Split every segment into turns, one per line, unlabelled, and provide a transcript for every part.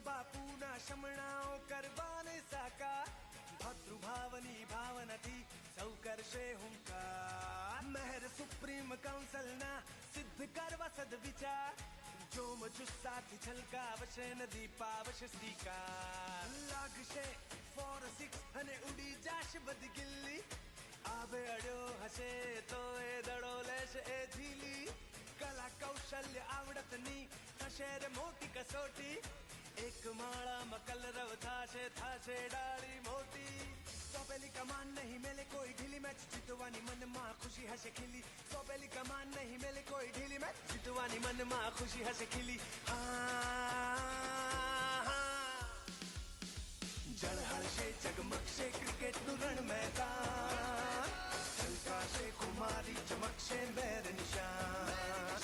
बापूना शमणाओ करवाने साका भद्रुभावनी भावना थी सौकर्षे हुंकार मेहर सुप्रीम काउंसिल ना सिद्ध करवा सद्विचार जो मुझुस्साथी छलकावशे नदी पावशे स्वीकार लागशे 4-6 અને ઉડી જાશ બદગિલ્લી આવે અડ્યો હશે તો એ દડો લેશે એ ઝીલી કલા કૌશલ્ય આવડતની થશે રે મોટી કસોટી એક માળામાં કલરવ થાશે ડાળી મોટી સોંપેલી કમાન નહીં મેલે કોઈ ઢીલી મેચ જીતવાની મનમાં ખુશી હશે ખીલી સોંપેલી કમાન નહીં મેલે કોઈ ઢીલી મેચ જીતવાની મનમાં ખુશી હશે ખીલી જળહળશે જગમગશે ક્રિકેટનું રણ મેદાન છલકાશે ખુમારી ચમકશે મેર નિશાન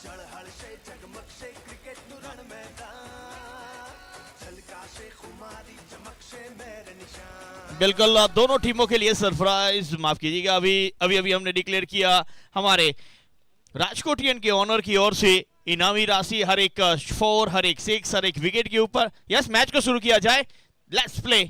જળહળશે જગમગશે ક્રિકેટનું રણ मैदान छलकाશે खुमारी चमकશે मेर निशान।
बिल्कुल दोनों टीमों के लिए सरप्राइज, माफ कीजिएगा, अभी हमने डिक्लेयर किया हमारे राजकोटियन के ऑनर की ओर से इनामी राशि हर एक 4, हर एक 6, हर एक विकेट के ऊपर। यस, मैच को शुरू किया जाए, लेट्स प्ले।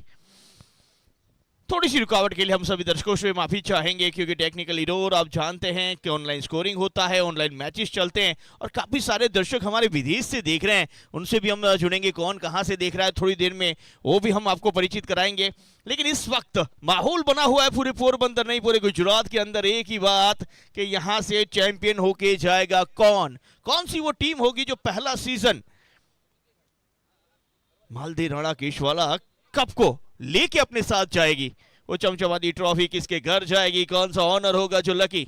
थोड़ी सी रुकावट के लिए हम सभी दर्शकों से माफी चाहेंगे क्योंकि टेक्निकल एरर, आप जानते हैं कि ऑनलाइन स्कोरिंग होता है, ऑनलाइन मैचेस चलते हैं और काफी सारे दर्शक हमारे विदेश से देख रहे हैं, उनसे भी हम जुड़ेंगे, कौन कहां से देख रहा है थोड़ी देर में वो भी हम आपको परिचित कराएंगे। लेकिन इस वक्त माहौल बना हुआ है पूरे पोरबंदर नहीं पूरे गुजरात के अंदर एक ही बात कि यहां से चैंपियन होके जाएगा कौन सी वो टीम होगी जो पहला सीजन मालदी राणा केशवाला कप को लेके अपने साथ जाएगी। वो चमचमाती ट्रॉफी किसके घर जाएगी, कौन सा ऑनर होगा जो लकी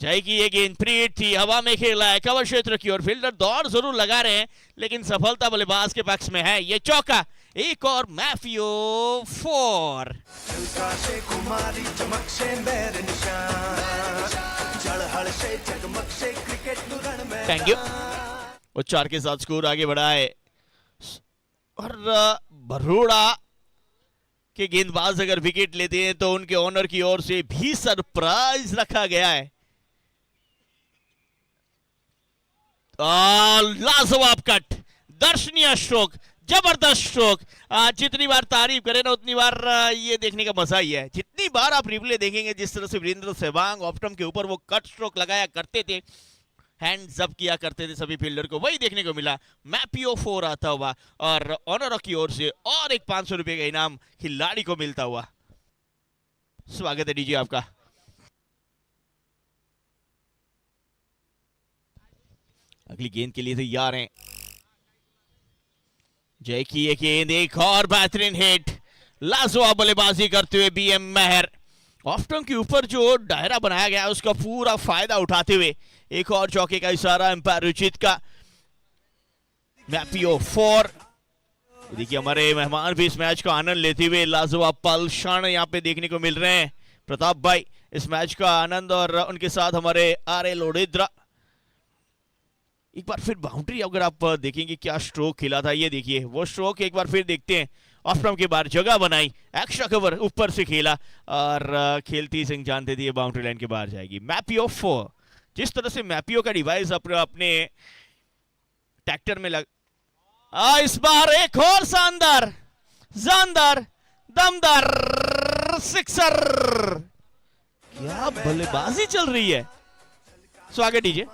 जाएगी। ये गेंद प्रीत थी, हवा में खेला है कवर क्षेत्र की और फील्डर दौड़ जरूर लगा रहे हैं लेकिन सफलता बल्लेबाज के पक्ष में है। ये चौका, एक और मैफियो 4। Thank you. वो 4 के साथ स्कोर आगे बढ़ा है और बरोड़ा के गेंदबाज अगर विकेट लेते हैं तो उनके ऑनर की ओर से भी सरप्राइज रखा गया है। लाजवाब कट, दर्शनीय स्ट्रोक, जबरदस्त स्ट्रोक। जितनी बार तारीफ करें ना उतनी बार ये देखने का मजा ही है। जितनी बार आप रिप्ले देखेंगे जिस तरह से वीरेंद्र सहवाग ऑप्टम के ऊपर वो कट स्ट्रोक लगाया करते थे, हैंड्स अप किया करते थे सभी फील्डर को, वही देखने को मिला। मैपियो 4 आता हुआ और ऑनर की ओर से और एक 500 रुपए का इनाम खिलाड़ी को मिलता हुआ। स्वागत है डीजे आपका। अगली गेंद के लिए तैयार हैं जय की ये गेंद, एक और बेहतरीन हिट, लाजवाब बल्लेबाजी करते हुए बीएम मेहर। ऑफ्टन के ऊपर जो दायरा बनाया गया है उसका पूरा फायदा उठाते हुए एक और चौके का इशारा एम्पायर रुचित का। मैपियो 4। देखिए हमारे मेहमान भी इस मैच का आनंद लेते हुए लाजवाब पल क्षण यहाँ पे देखने को मिल रहे हैं। प्रताप भाई इस मैच का आनंद और उनके साथ हमारे आर.ए. लोडेद्रा। एक बार फिर बाउंड्री अगर आप देखेंगे क्या स्ट्रोक खेला था, ये देखिए वो स्ट्रोक एक बार फिर देखते हैं। ऑफ्टम के बाहर जगह बनाई, एक्स्ट्रा कवर ऊपर से खेला और खेलती सिंह जानते थे बाउंड्री लाइन के बाहर जाएगी। मैपियो 4। जिस तरह से मैपियो का डिवाइस अपने ट्रैक्टर में लग इस बार एक और शानदार दमदार सिक्सर। क्या बल्लेबाजी चल रही है। स्वागत डीजे।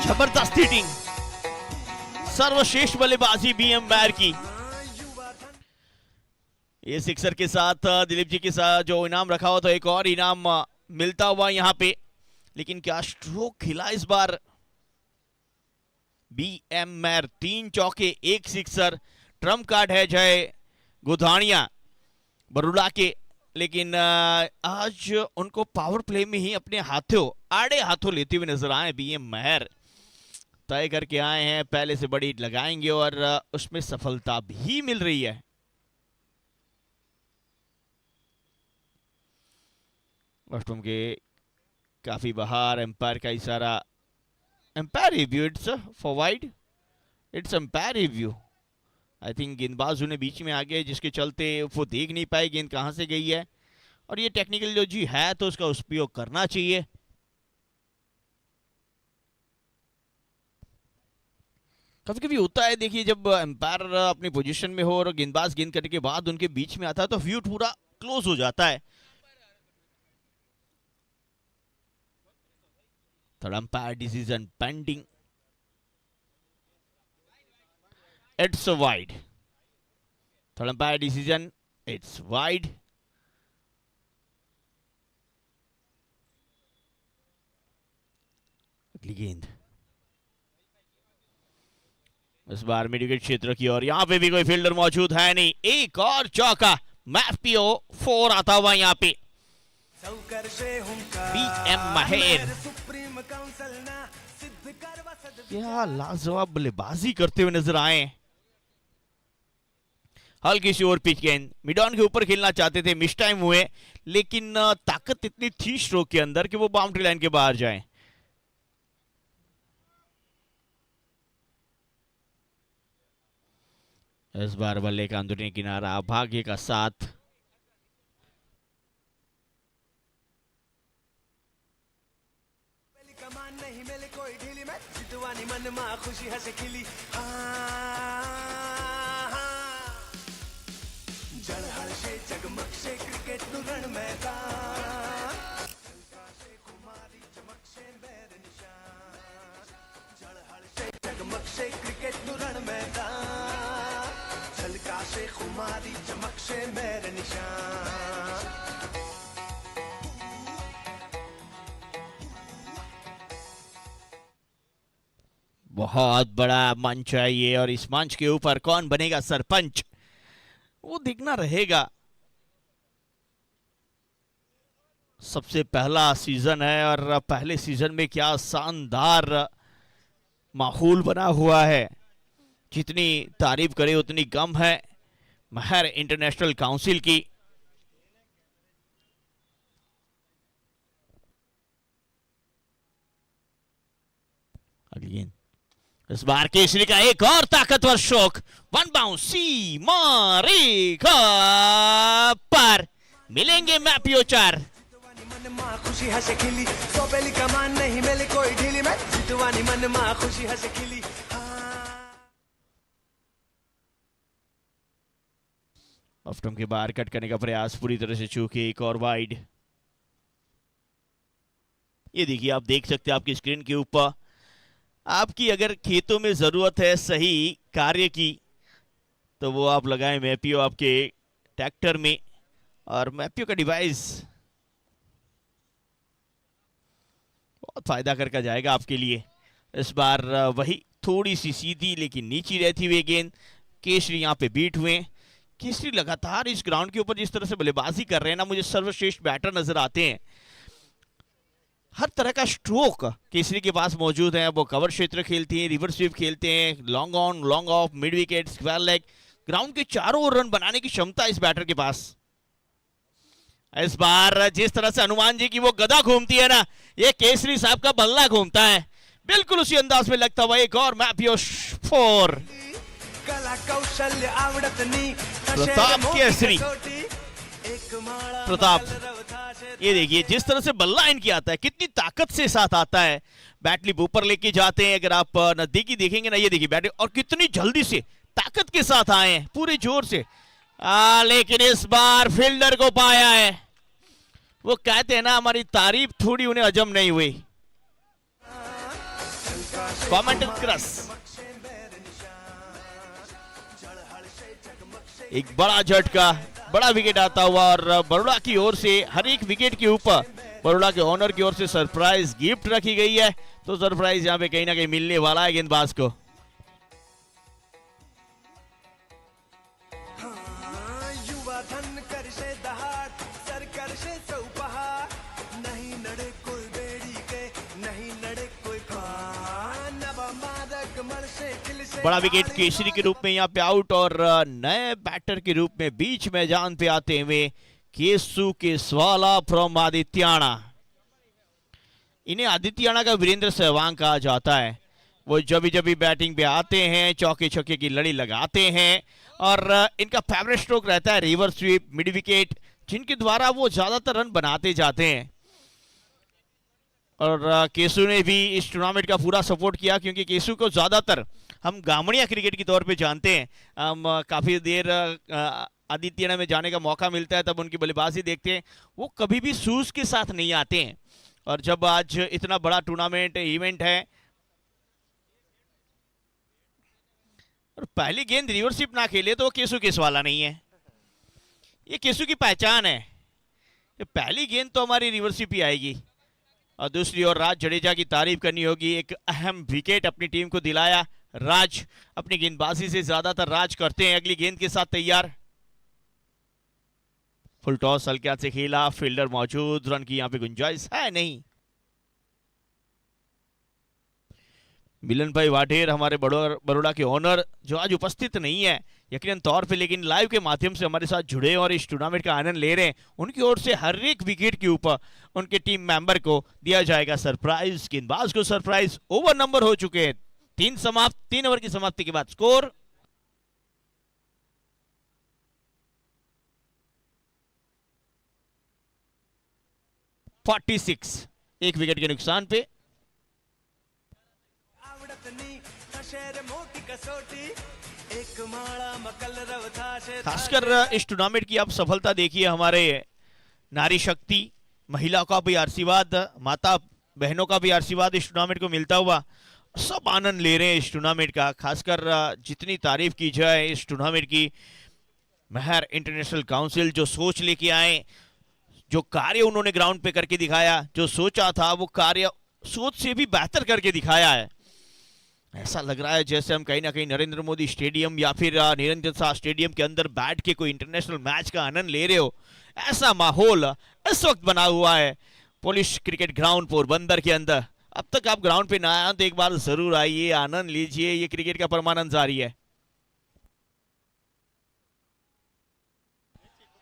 जबरदस्त हिटिंग, सर्वश्रेष्ठ बल्लेबाजी बीएम मेहर की। ये सिक्सर के साथ दिलीप जी के साथ जो इनाम रखा हुआ तो एक और इनाम मिलता हुआ यहां पे। लेकिन क्या स्ट्रोक खिला इस बार बीएम मेहर। 3 चौके 1 सिक्सर। ट्रम्प कार्ड है जय गोधानिया बरोड़ा के, लेकिन आज उनको पावर प्ले में ही अपने आड़े हाथों लेते हुए नजर आए बीएम मेहर। तय करके आए हैं पहले से बड़ी हिट लगाएंगे और उसमें सफलता भी मिल रही है। ऑफ्टम के काफी बाहर, एम्पायर का इशारा, umpire review, it's for wide, it's umpire review. I think गेंदबाज उन्हें बीच में आ गए जिसके चलते वो देख नहीं पाए गेंद कहां से गई है और ये टेक्निकल है तो उसका उपयोग करना चाहिए। कभी कभी होता है, देखिए जब एम्पायर अपनी पोजीशन में हो और गेंदबाज गेंद करने के बाद उनके बीच में आता है तो व्यू पूरा क्लोज हो जाता है। Third umpire decision pending, it's wide. Third umpire decision, it's wide. अगली गेंद इस बार मिड विकेट क्षेत्र की ओर, यहां पे भी कोई फील्डर मौजूद है नहीं। एक और चौका, मैपियो 4 आता हुआ यहां पे। बीएम माहिर क्या लाजवाब बल्लेबाजी करते हुए नजर आए। हल्की सी ओवर पिच गेंद, मिड ऑन के ऊपर खेलना चाहते थे, मिस टाइम हुए, लेकिन ताकत इतनी थी स्ट्रोक के अंदर कि वो बाउंड्री लाइन के बाहर जाए। इस बार बल्ले का अंदरूनी किनारा, भाग्य का साथ।
कमान नहीं मिले कोई ढीली में, जितवानी मन में खुशी हंसे खिली। जड़ हर्षे जगमग से क्रिकेट नु रण मैदान, से कुमारी चमक से मेरे निशान। जड़ हर्षे जगमग से क्रिकेट नु रण मैदान, झलका से कुमारी चमक से मेरे निशान।
बहुत बड़ा मंच है ये, और इस मंच के ऊपर कौन बनेगा सरपंच वो दिखना रहेगा। सबसे पहला सीजन है और पहले सीजन में क्या शानदार माहौल बना हुआ है। जितनी तारीफ करे उतनी कम है महर इंटरनेशनल काउंसिल की। अगली गेंद, इस बार केसरी का एक और ताकतवर शॉक, वन बाउंस सी मारेगा पर, मिलेंगे मैपियो 4।
मन मां खुशी हंसे खिली, सोपेली कमान नहीं मिले कोई ढीली में, जितवानी मन मां खुशी हंसे खिली।
ऑफ्टम के बाहर कट करने का प्रयास पूरी तरह से चूके, एक और वाइड। ये देखिए, आप देख सकते हैं आपकी स्क्रीन के ऊपर, आपकी अगर खेतों में जरूरत है सही कार्य की तो वो आप लगाएं मैपियो आपके ट्रैक्टर में, और मैपियो का डिवाइस बहुत फायदा करके जाएगा आपके लिए। इस बार वही थोड़ी सी सीधी लेकिन नीची रहती हुई गेंद, केसरी यहाँ पे बीट हुए। केसरी लगातार इस ग्राउंड के ऊपर जिस तरह से बल्लेबाजी कर रहे हैं ना, मुझे सर्वश्रेष्ठ बैटर नजर आते हैं। हर तरह का स्ट्रोक केसरी के पास मौजूद है। वो कवर क्षेत्र खेलती हैं, रिवर्स स्वीप खेलते हैं, long on, long off, mid wicket, square leg, ground के चारों ओर रन बनाने की क्षमता इस बैटर के पास। इस बार जिस तरह से हनुमान जी की वो गदा घूमती है ना, ये केसरी साहब का बल्ला घूमता है, बिल्कुल उसी अंदाज में लगता हुआ। एक और मैपियो 4,
कला कौशल्य आवड़त नी,
प्रताप केसरी। प्रताप, ये देखिए जिस तरह से बल्ला इनकी आता है, कितनी ताकत से साथ आता है। बैटलिप ऊपर लेके जाते हैं, अगर आप नजदीकी देखेंगे ना, ये देखिए बैट, और कितनी जल्दी से ताकत के साथ आए हैं, पूरे जोर से। लेकिन इस बार फील्डर को पाया है। वो कहते हैं ना, हमारी तारीफ थोड़ी उन्हें हजम नहीं हुई। कॉमेंट क्रस, एक बड़ा झटका, बड़ा विकेट आता हुआ, और बड़ौदा की ओर से हर एक विकेट के ऊपर बड़ौदा के ओनर की ओर से सरप्राइज गिफ्ट रखी गई है। तो सरप्राइज यहां पे कहीं ना कहीं मिलने वाला है गेंदबाज को।
युवा धन कर से दहाड़, सर कर से चौपहाड़, नहीं नड़े कोई बेड़ी के, नहीं नड़े कोई खान, नवा मादक मर से खिल से।
बड़ा विकेट केसरी के रूप में यहाँ पे आउट, और नए बैटर के रूप में बीच मैदान पे आते हुए केसु के स्वाला फ्रॉम आदित्याना। इन्हें आदित्याना का वीरेंद्र सहवाग कहा जाता है। वो जब भी बैटिंग पे आते हैं चौके छक्के की लड़ी लगाते हैं, और इनका फेवरेट स्ट्रोक रहता है रिवर्स स्वीप, मिड विकेट, जिनके द्वारा वो ज्यादातर रन बनाते जाते हैं। और केसु ने भी इस टूर्नामेंट का पूरा सपोर्ट किया, क्योंकि केसु को ज्यादातर हम गामड़िया क्रिकेट के तौर पे जानते हैं। हम काफी देर आदित्यना में जाने का मौका मिलता है, तब उनकी बल्लेबाजी देखते हैं। वो कभी भी शूज के साथ नहीं आते हैं, और जब आज इतना बड़ा टूर्नामेंट इवेंट है और पहली गेंद रिवर्सिप ना खेले तो केसु केस वाला नहीं है। ये केसु की पहचान है, ये पहली गेंद तो हमारी रिवर्सिप ही आएगी। और दूसरी ओर राज जडेजा की तारीफ करनी होगी, एक अहम विकेट अपनी टीम को दिलाया। राज अपनी गेंदबाजी से ज्यादातर राज करते हैं। अगली गेंद के साथ तैयार, फुल टॉस हल्के हाथ से खेला, फील्डर मौजूद, रन की यहां पे गुंजाइश है नहीं। मिलन भाई वाढेर हमारे बड़ौदा के ओनर जो आज उपस्थित नहीं है यकीनन तौर पे, लेकिन लाइव के माध्यम से हमारे साथ जुड़े और इस टूर्नामेंट का आनंद ले रहे हैं, उनकी ओर से हर एक विकेट के ऊपर उनके टीम मेंबर को दिया जाएगा सरप्राइज। गेंदबाज को सरप्राइज। ओवर नंबर हो चुके हैं 3 समाप्त। 3 ओवर की समाप्ति के बाद स्कोर 46, 1 विकेट के नुकसान पे। खासकर इस टूर्नामेंट की आप सफलता देखिए, हमारे नारी शक्ति महिला का भी आशीर्वाद, माता बहनों का भी आशीर्वाद इस टूर्नामेंट को मिलता हुआ, सब आनंद ले रहे हैं इस टूर्नामेंट का। खासकर जितनी तारीफ की जाए इस टूर्नामेंट की, मेहर इंटरनेशनल काउंसिल जो सोच लेके आए, जो कार्य उन्होंने ग्राउंड पे करके दिखाया, जो सोचा था वो कार्य सोच से भी बेहतर करके दिखाया है। ऐसा लग रहा है जैसे हम कहीं ना कहीं नरेंद्र मोदी स्टेडियम या फिर निरंजन शाह स्टेडियम के अंदर बैठ के कोई इंटरनेशनल मैच का आनंद ले रहे हो। ऐसा माहौल इस वक्त बना हुआ है पुलिस क्रिकेट ग्राउंड पोरबंदर के अंदर। अब तक आप ग्राउंड पे ना आए तो एक बार जरूर आइए, आनंद लीजिए, ये क्रिकेट का परमानंद जारी है।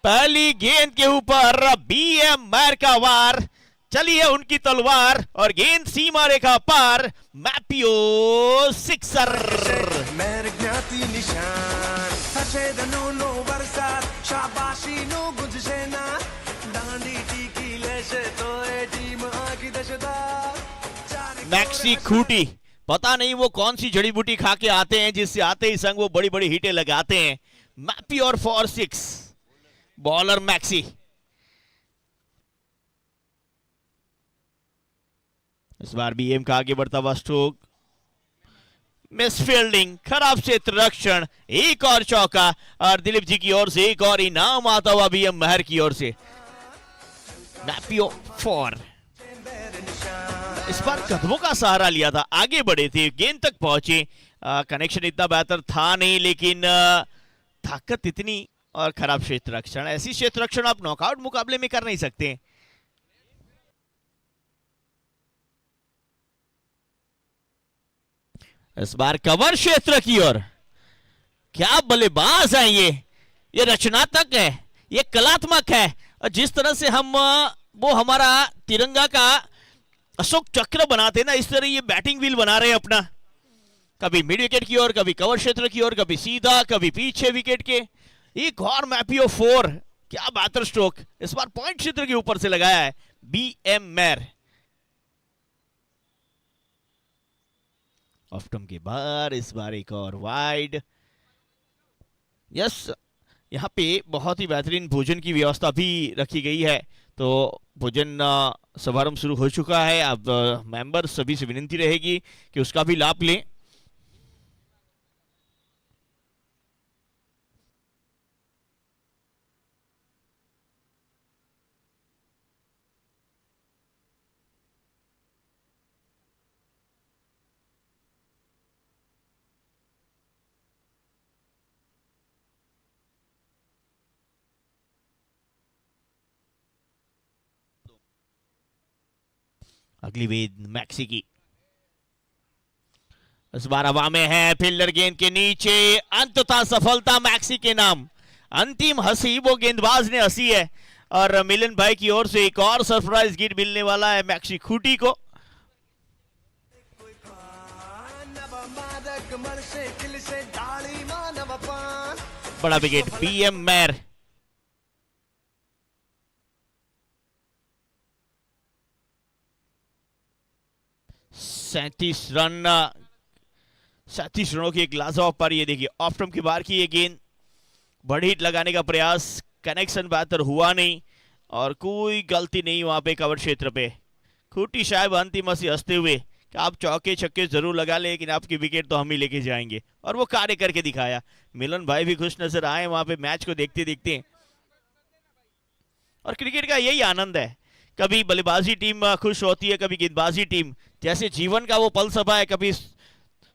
पहली गेंद के ऊपर बीएम मैर का वार, चलिए उनकी तलवार और गेंद सीमा रेखा पार, मैपियो सिक्सर।
मैर ज्ञाति निशान हशेद नो बरसात शाबाशी नो गुजसेना डांडी टीकी लेशे तो ए टीम आकी दशदा।
मैक्सी खूटी, पता नहीं वो कौन सी जड़ी बूटी खा के आते हैं जिससे आते ही संग वो बड़ी बड़ी हिटें लगाते हैं। मैपियो फॉर 6, बॉलर मैक्सी। इस बार भी एम का आगे बढ़ता हुआ स्ट्रोक, मिस फील्डिंग, खराब क्षेत्र रक्षण, एक और चौका और दिलीप जी की ओर से एक और इनाम आता हुआ भी एम महर की ओर से। मैपियो 4। इस बार कदमों का सहारा लिया था, आगे बढ़े थे, गेंद तक पहुंचे। कनेक्शन इतना बेहतर था नहीं, लेकिन ताकत इतनी और खराब क्षेत्र रक्षण, ऐसी क्षेत्र रक्षण आप नॉकआउट मुकाबले में कर नहीं सकते। इस बार कवर क्षेत्र की ओर, क्या बल्लेबाज है ये रचनात्मक है, ये कलात्मक है। और जिस तरह से हम वो हमारा तिरंगा का अशोक चक्र बनाते ना, इस तरह ये बैटिंग व्हील बना रहे हैं अपना, कभी मिड विकेट की ओर, कभी कवर क्षेत्र की ओर, कभी सीधा, कभी पीछे विकेट के। एक और मैपियो 4, क्या बेहतर स्ट्रोक, इस बार पॉइंट क्षेत्र के ऊपर से लगाया है बीएम मैर। ऑफ्टम के बाहर, इस बार एक और वाइड। यस, यहाँ पे बहुत ही बेहतरीन भोजन की व्यवस्था भी रखी गई है, तो भोजन समारंभ शुरू हो चुका है। अब मेंबर सभी से विनती रहेगी कि उसका भी लाभ लें। अगली गेंद मैक्सी की, इस बार हवा में है, फील्डर गेंद के नीचे, अंततः सफलता मैक्सी के नाम। अंतिम हंसी वो गेंदबाज ने हंसी है, और मिलन भाई की ओर से एक और सरप्राइज गिफ्ट मिलने वाला है मैक्सी खूटी को। बड़ा विकेट बीएम मैर। 37 रन, 37 रनों की एक लाजवाब पारी। ये देखिए ऑफ स्टंप की बाहर की ये गेंद, बड़ी हिट लगाने का प्रयास, कनेक्शन बेहतर हुआ नहीं और कोई गलती नहीं वहां पे कवर क्षेत्र पे। खूटी साहब अंतिम हंसी हंसते हुए कि आप चौके छक्के जरूर लगा ले लेकिन आपकी विकेट तो हम ही लेके जाएंगे, और वो कार्य करके दिखाया। मिलन भाई भी खुश नजर आए वहां पे मैच को देखते देखते। और क्रिकेट का यही आनंद है, कभी बल्लेबाजी टीम खुश होती है, कभी गेंदबाजी टीम। जैसे जीवन का वो पलसफा है, कभी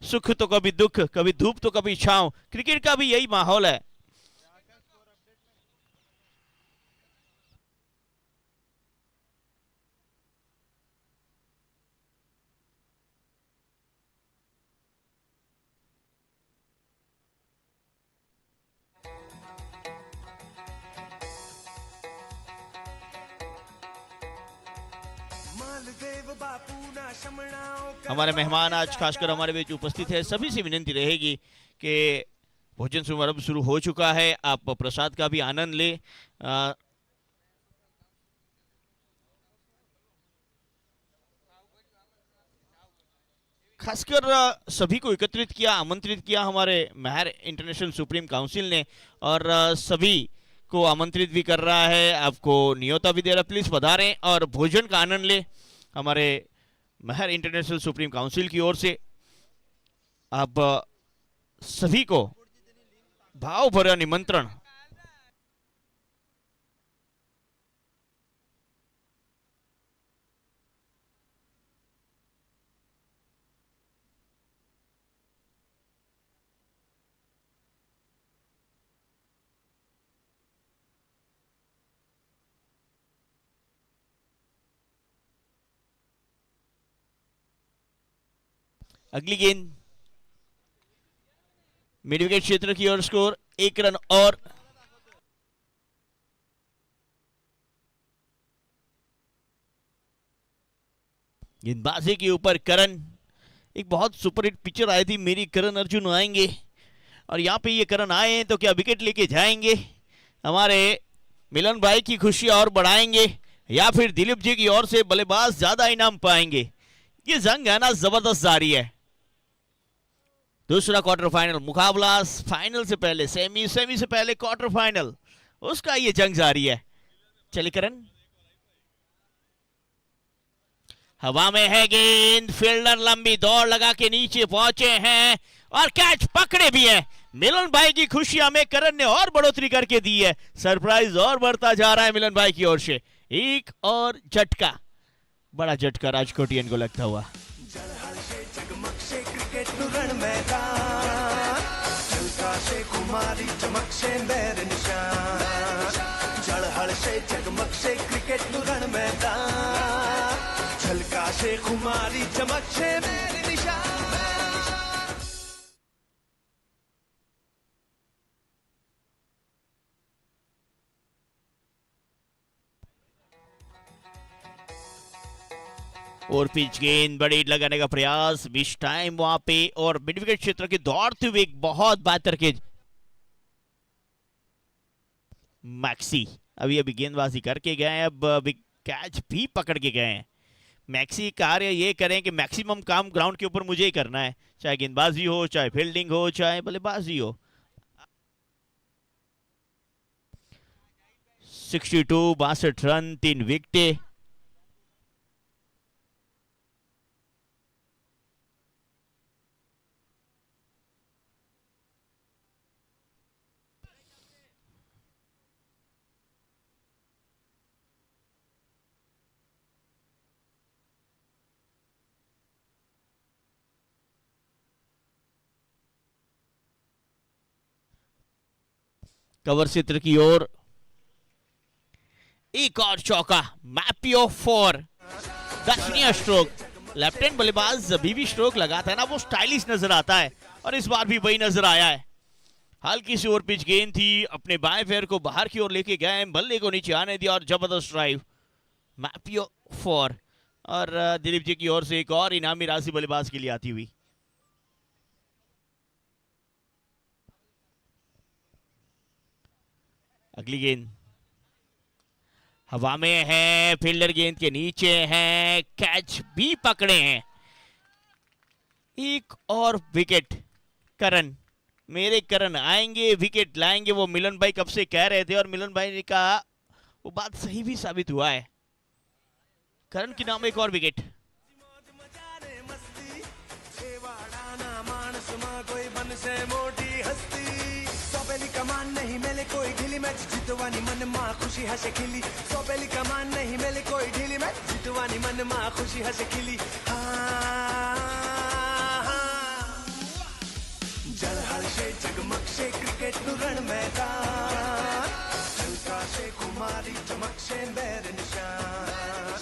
सुख तो कभी दुख, कभी धूप तो कभी छांव। क्रिकेट का भी यही माहौल है। हमारे मेहमान आज खासकर हमारे बीच उपस्थित है, सभी से विनती रहेगी कि भोजन समारोह शुरू हो चुका है, आप प्रसाद का भी आनंद ले। खासकर सभी को एकत्रित किया, आमंत्रित किया हमारे महर इंटरनेशनल सुप्रीम काउंसिल ने, और सभी को आमंत्रित भी कर रहा है, आपको न्योता भी दे रहा है। प्लीज पधारें और भोजन का आनंद ले। हमारे महर इंटरनेशनल सुप्रीम काउंसिल की ओर से आप सभी को भाव भरा निमंत्रण। अगली गेंद मिड विकेट क्षेत्र की ओर, स्कोर 1 रन और। गेंदबाजी के ऊपर करण, एक बहुत सुपरहिट पिक्चर आई थी मेरी करण अर्जुन आएंगे, और यहाँ पे ये करण आए हैं तो क्या विकेट लेके जाएंगे, हमारे मिलन भाई की खुशी और बढ़ाएंगे, या फिर दिलीप जी की ओर से बल्लेबाज ज्यादा इनाम पाएंगे। ये जंग है ना जबरदस्त जारी है। दूसरा क्वार्टर फाइनल मुकाबला, फाइनल से पहले सेमी, सेमी से पहले क्वार्टर फाइनल, उसका ये जंग जारी है। चलिए करण, हवा में है गेंद, फील्डर लंबी दौड़ लगा के नीचे पहुंचे हैं और कैच पकड़े भी है। मिलन भाई की खुशियां में करण ने और बढ़ोतरी करके दी है, सरप्राइज और बढ़ता जा रहा है मिलन भाई की ओर से। एक और झटका, बड़ा झटका राजकोटियन को लगता हुआ।
कुमारी चमक से मेरे निशान, जड़हड़ से जगमग से क्रिकेट रण मैदान, झलका से कुमारी चमक से मेरे निशान।
और पिच गेंद, बड़ी लगाने का प्रयास, बीच टाइम वहां पे, और मिड विकेट क्षेत्र के दौड़ते हुए एक बहुत बेहतर के मैक्सी अभी अभी गेंदबाजी करके गए हैं, अब अभी कैच भी पकड़ के गए हैं। मैक्सी कार्य ये करें कि मैक्सिमम काम ग्राउंड के ऊपर मुझे ही करना है, चाहे गेंदबाजी हो, चाहे फील्डिंग हो, चाहे बल्लेबाजी हो। 62, 62 रन, 3 विकेटें। कवर क्षेत्र की ओर एक और चौका, मैपियो 4, दक्षिणीय स्ट्रोक। लेफ्ट हैंड बल्लेबाज अभी भी स्ट्रोक लगाता है ना, वो स्टाइलिश नजर आता है, और इस बार भी वही नजर आया है। हल्की सी ओवर पिच गेंद थी, अपने बाएं पैर को बाहर की ओर लेके गए, बल्ले को नीचे आने दिया और जबरदस्त ड्राइव, मैपियो 4। और दिलीप जी की ओर से एक और इनामी राशि बल्लेबाज के लिए आती हुई। अगली गेंद हवा में है, फील्डर गेंद के नीचे है, कैच भी पकड़े हैं। एक और विकेट। करण, मेरे करण आएंगे, विकेट लाएंगे, वो मिलन भाई कब से कह रहे थे और मिलन भाई ने कहा, वो बात सही भी साबित हुआ है। करण के नाम एक और विकेट।
मौज मचाने मस्ती छेवाड़ाना मानस मां कोई बन से मोटी हस्ती सोबेली कमान नहीं मेले कोई ढीली मैच जितवानी मन मां खुशी हंसे खिली सोबेली कमान नहीं मेले कोई ढीली मैच जितवानी मन मां खुशी हंसे खिली जल हर्षे जगमग से क्रिकेट नु रण मैदान हल्का से कुमारी चमक से मेरे निशान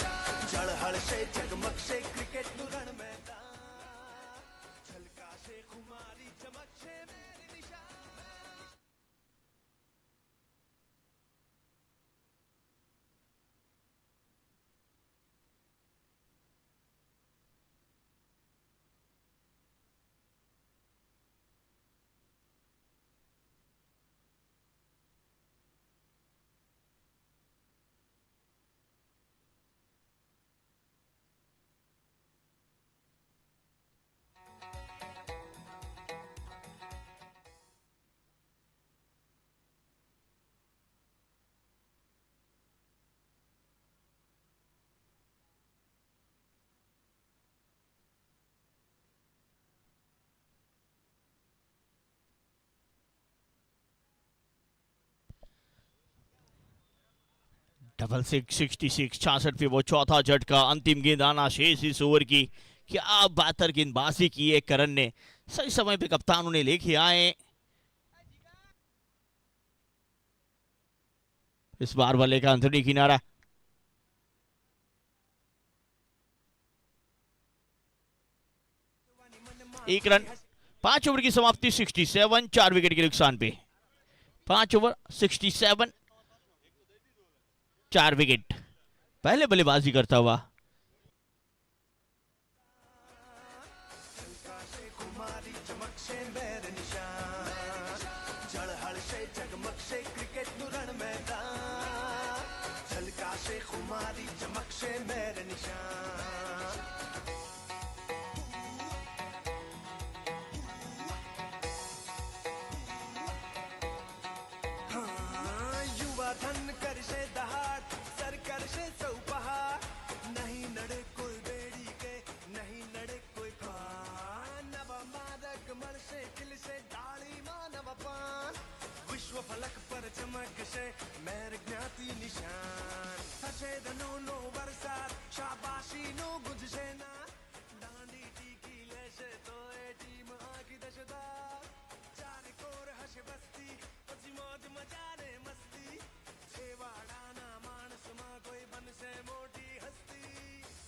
जल हर्षे जगमग से क्रिकेट नु रण मैदान हल्का से कुमारी चमक से मेरे निशान।
डबल 66 66 पे वो चौथा झटका। अंतिम गेंद आना शेष इस ओवर की। क्या बेहतर गेंदबाजी की है करण ने, सही समय पे कप्तान उन्हें लेके आए। इस बार बल्ले का अंतर्नी किनारा। एक रन, 5 ओवर की समाप्ति 67, 4 विकेट के नुकसान पे। 5 ओवर 67, 4 विकेट। पहले बल्लेबाजी करता हुआ
हल्का से कुमारी चमक से मेरे निशान जल हर्षे जगमग से क्रिकेट नु रण मैदान हल्का से कुमारी चमक से मेरे निशान। हाँ, युवा धन कर से दहाड़ सर कर से चौपहाड़ नहीं नड़े कोई बेड़ी के नहीं नड़े कोई खान नव मादक मर से दिल से डाली मानव पान विश्व फलक पर चमक से मेर ज्ञाति निशान हसे धनु नो बरसात शाबाशी नो गुज से ना डांडी टीकी ले से तो ए टीम आकी दशदार चार कोर हसे बस्ती पची मौज मचाने मस्ती छेवाड़ाना मानस मां कोई बन से मोटी हस्ती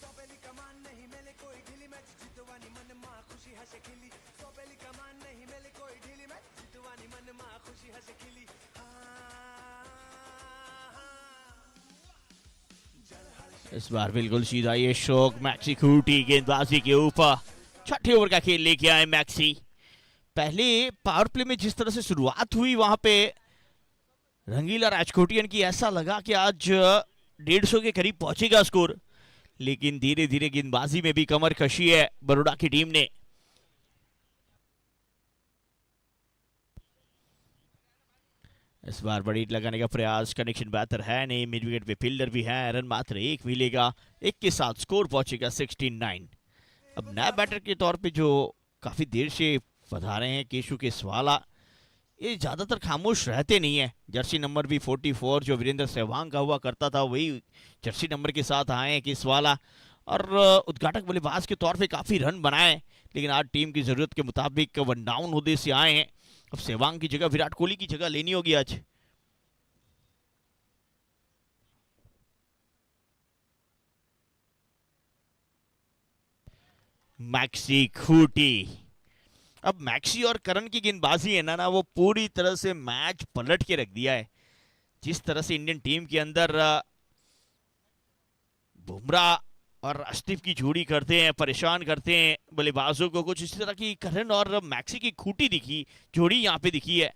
सोबेली कमान नहीं मेले कोई ढीली मैच जितवानी मन मां खुशी हंसे खिली सोबेली कमान नहीं मेले कोई ढीली मैच जितवानी मन मां खुशी हंसे खिली
इस बार बिल्कुल सीधा ये शौक मैक्सी खूटी गेंदबाजी के ऊपर। छठे ओवर का खेल लेके आए मैक्सी। पहले पावर प्ले में जिस तरह से शुरुआत हुई वहां पे रंगीला राजकोटियन की ऐसा लगा कि आज 150 के करीब पहुंचेगा स्कोर, लेकिन धीरे धीरे गेंदबाजी में भी कमर कशी है बड़ौदा की टीम ने। इस बार बड़ी हिट लगाने का प्रयास, कनेक्शन बेहतर है नहीं, मिड विकेट पे फील्डर भी है, रन मात्र 1 मिलेगा। 1 के साथ स्कोर पहुंचेगा 69। अब नया बैटर के तौर पे जो काफी देर से पधारे हैं केशु के सवाला, ये ज्यादातर खामोश रहते नहीं है। जर्सी नंबर भी 44 जो वीरेंद्र सहवाग का हुआ करता था, वही जर्सी नंबर के साथ आए हैं केसवाला और उद्घाटक बल्लेबाज के तौर पे काफी रन बनाए, लेकिन आज टीम की जरूरत के मुताबिक वन डाउन होने से आए हैं। अब सहवाग की जगह विराट कोहली की जगह लेनी होगी आज। मैक्सी खूटी। अब मैक्सी और करण की गेंदबाजी है ना वो पूरी तरह से मैच पलट के रख दिया है। जिस तरह से इंडियन टीम के अंदर बुमराह और राजदीप की जोड़ी करते हैं, परेशान करते हैं बल्लेबाजों को, कुछ इसी तरह की करण और मैक्सी की खूटी दिखी, जोड़ी यहाँ पे दिखी है।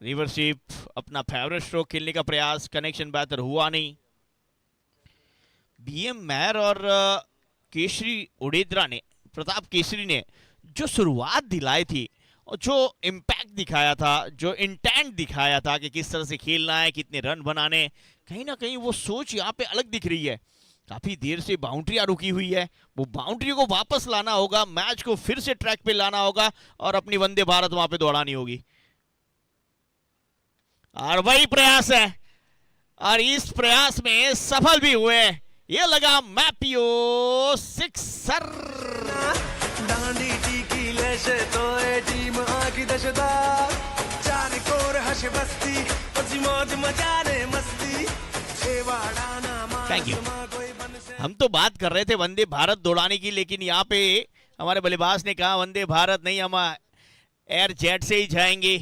रिवर्सिप अपना फेवरेट स्ट्रोक खेलने का प्रयास, कनेक्शन बेहतर हुआ नहीं। बीएम मैर और केसरी उडेद्रा ने, प्रताप केसरी ने जो शुरुआत दिलाई थी और जो इम्पैक्ट दिखाया था, जो इंटेंट दिखाया था कि किस तरह से खेलना है, कितने रन बनाने, कहीं ना कहीं वो सोच यहाँ पे अलग दिख रही है। काफी देर से बाउंड्रियां रुकी हुई है, वो बाउंड्री को वापस लाना होगा, मैच को फिर से ट्रैक पे लाना होगा और अपनी वंदे भारत वहां पे दौड़ानी होगी। और वही प्रयास है और इस प्रयास में सफल भी हुए। ये लगा मैपियो सिक्सर।
दांडी टीकी लेशे तो ए टीम आखी दशदा चार कोर हश बस्ती पची मौज मचाने मस्ती छेवाड़ा ना
थैंक यू। हम तो बात कर रहे थे वंदे भारत दौड़ाने की, लेकिन यहाँ पे हमारे बल्लेबाज ने कहा वंदे भारत नहीं, हम एयर जेट से ही जाएंगे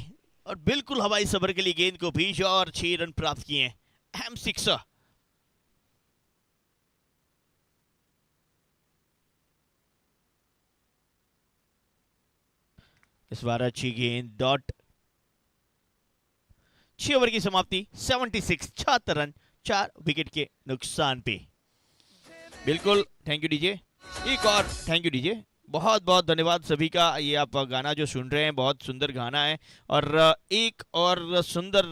और बिल्कुल हवाई सफर के लिए गेंद को भेजा और 6 रन प्राप्त किए। अहम सिक्सर। इस बार अच्छी गेंद, डॉट। 6 ओवर की समाप्ति, 76, 76 रन, 4 विकेट के नुकसान पे। बिल्कुल, थैंक यू डीजे। एक और थैंक यू डीजे, बहुत बहुत धन्यवाद सभी का। ये आप गाना जो सुन रहे हैं बहुत सुंदर गाना है और एक और सुंदर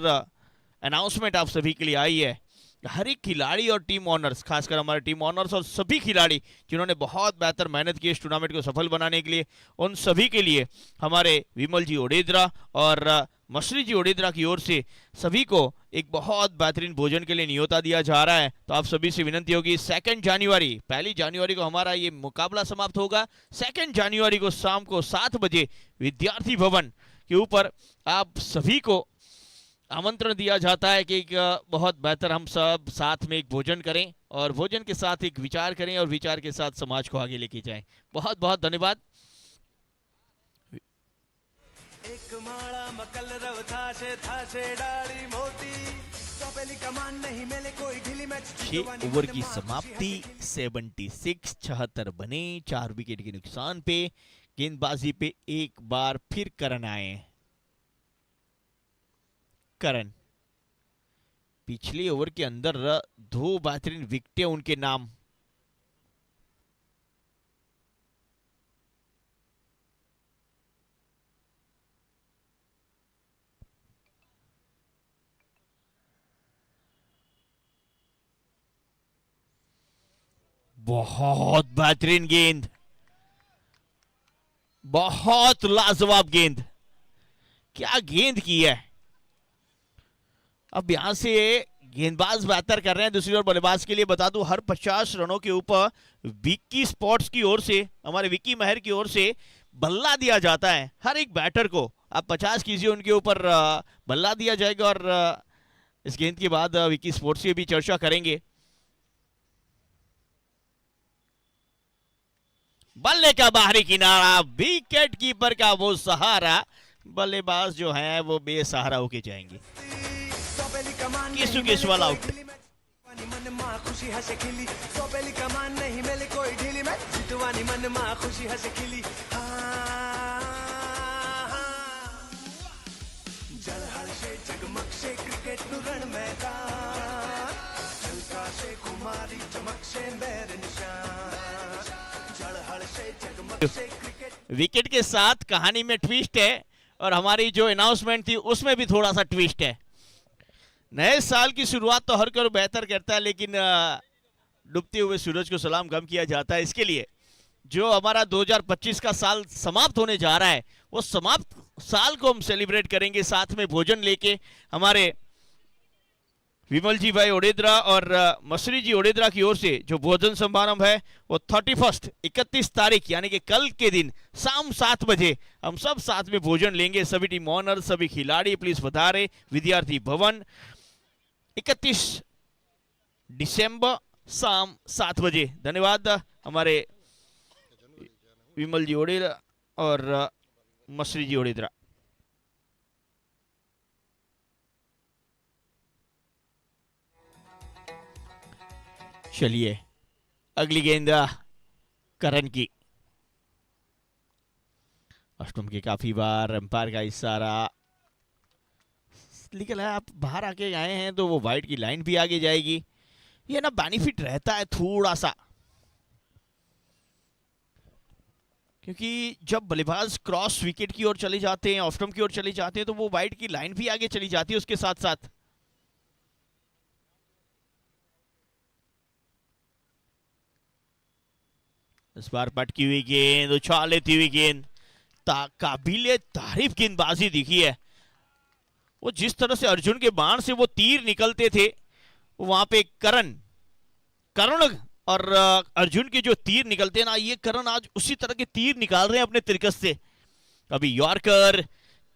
अनाउंसमेंट आप सभी के लिए आई है। हर एक खिलाड़ी और टीम ऑनर्स, खासकर हमारे टीम ऑनर्स और सभी खिलाड़ी जिन्होंने बहुत बेहतर मेहनत की इस टूर्नामेंट को सफल बनाने के लिए, उन सभी के लिए हमारे विमल जी ओडेद्रा और मसरी जी ओडेद्रा की ओर से सभी को एक बहुत बेहतरीन भोजन के लिए न्योता दिया जा रहा है। तो आप सभी से विनती होगी, 2 जनवरी, 1 जनवरी को हमारा ये मुकाबला समाप्त होगा। 2 जनवरी को शाम को 7 बजे विद्यार्थी भवन के ऊपर आप सभी को आमंत्रण दिया जाता है कि एक बहुत बेहतर हम सब साथ में एक भोजन करें और भोजन के साथ एक विचार करें और विचार के साथ समाज को आगे लेके जाएं। बहुत बहुत धन्यवाद।
एक माळा मकल रव थाशे डाली मोटी सोपेली कमान नहीं मेले कोई ढीली मैच।
6 ओवर की समाप्ति, 76, 76 बने, 4 विकेट के नुकसान पे। गेंदबाजी पे एक बार फिर करण आए। करण पिछले ओवर के अंदर 2 बेहतरीन विकेटें उनके नाम। बहुत बेहतरीन गेंद, बहुत लाजवाब गेंद, क्या गेंद की है। अब यहां से गेंदबाज बेहतर कर रहे हैं। दूसरी ओर बल्लेबाज के लिए बता दूं, हर 50 रनों के ऊपर विक्की स्पोर्ट्स की ओर से, हमारे विक्की महर की ओर से बल्ला दिया जाता है। हर एक बैटर को आप 50 कीजिए, उनके ऊपर बल्ला दिया जाएगा। और इस गेंद के बाद विक्की स्पोर्ट्स की भी चर्चा करेंगे। बल्ले का बाहरी किनारा, विकेट कीपर का वो सहारा, बल्लेबाज जो है वो बेसहारा होके जाएंगे। केसवाल आउट।
मन मां खुशी हंसे खिली सोपेली कमान नहीं मेले कोई ढीली मैं जितवानी मन मां खुशी हंसे खिली। जल हर्षे जगमग से क्रिकेट रण मैदान झलका से कुमारी चमक से बैर निशान जल हर्षे जगमग से क्रिकेट।
विकेट के साथ कहानी में ट्विस्ट है और हमारी जो अनाउंसमेंट थी उसमें भी थोड़ा सा ट्विस्ट है। नए साल की शुरुआत तो हर कोई बेहतर करता है, लेकिन डूबते हुए सूरज को सलाम कम किया जाता है। इसके लिए जो हमारा 2025 का साल समाप्त होने जा रहा है, वो समाप्त साल को हम सेलिब्रेट करेंगे साथ में भोजन लेके। हमारे विमल जी भाई ओडेद्रा और मसरी जी ओडेद्रा की ओर से जो भोजन समारंभ है वो 31 तारीख यानी कि कल के दिन शाम 7 बजे हम सब साथ में भोजन लेंगे। सभी टीम ऑनर, सभी खिलाड़ी प्लीज पधारे विद्यार्थी भवन। 31 दिसंबर शाम 7 बजे। धन्यवाद हमारे विमल जी ओडेद्रा और मसरी जी ओडेद्रा। चलिए अगली गेंद करण की। अष्टम के काफी बार अंपायर का इशारा निकल है, आप बाहर आके आए हैं तो वो वाइड की लाइन भी आगे जाएगी। ये ना बेनिफिट रहता है थोड़ा सा, क्योंकि जब बल्लेबाज क्रॉस विकेट की ओर चले जाते हैं, ऑफ स्टंप की ओर चले जाते हैं, तो वो वाइड की लाइन भी आगे चली जाती है उसके साथ साथ। इस बार पटकी हुई गेंद, उछाल लेती हुई गेंद, काबिले तारीफ गेंदबाजी दिखी है। वो जिस तरह से अर्जुन के बाण से वो तीर निकलते थे, वहां पे करण और अर्जुन के जो तीर निकलते हैं ना, ये करण आज उसी तरह के तीर निकाल रहे हैं अपने तिरकस से। कभी यॉर्कर,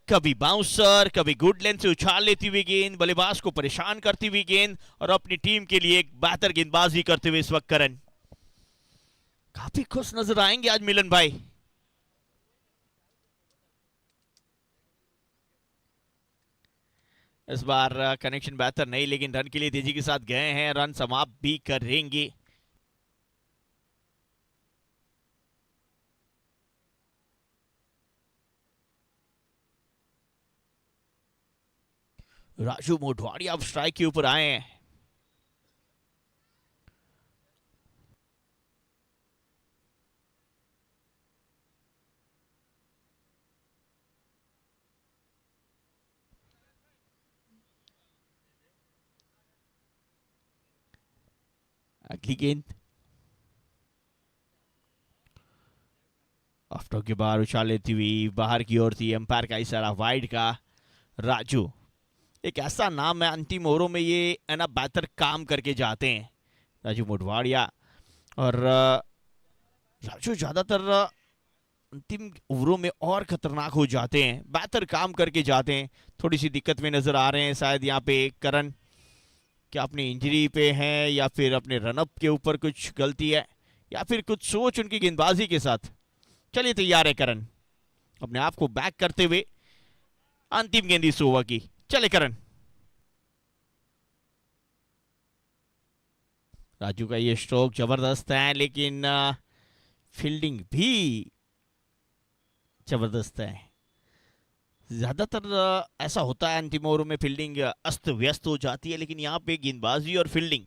कभी बाउंसर, कभी गुड लेंथ से उछाल लेती हुई गेंद, बल्लेबाज को परेशान करती हुई गेंद, और अपनी टीम के लिए एक बेहतर गेंदबाजी करते हुए इस वक्त करण काफी खुश नजर आएंगे आज मिलन भाई। इस बार कनेक्शन बेहतर नहीं, लेकिन रन के लिए तेजी के साथ गए हैं, रन समाप्त भी करेंगे। राजू मोढवाड़ी अब स्ट्राइक के ऊपर आए हैं। अगली गेंद आफ्टर के बाहर उछाल लेती हुई बाहर की ओर थी, अंपायर का इशारा वाइड का। राजू एक ऐसा नाम है, अंतिम ओवरों में ये है ना बेहतर काम करके जाते हैं राजू मोढवाड़िया। और राजू ज्यादातर अंतिम ओवरों में और खतरनाक हो जाते हैं, बेहतर काम करके जाते हैं। थोड़ी सी दिक्कत में नजर आ रहे हैं शायद यहाँ पे करण, क्या अपनी इंजरी पे हैं या फिर अपने रनअप के ऊपर कुछ गलती है या फिर कुछ सोच उनकी गेंदबाजी के साथ। चलिए तैयार है करण अपने आप को बैक करते हुए, अंतिम गेंद इस ओवर की। चले करण। राजू का ये स्ट्रोक जबरदस्त है, लेकिन फील्डिंग भी जबरदस्त है। ज्यादातर ऐसा होता है अंतिम ओवरों में फील्डिंग अस्त व्यस्त हो जाती है, लेकिन यहाँ पे गेंदबाजी और फील्डिंग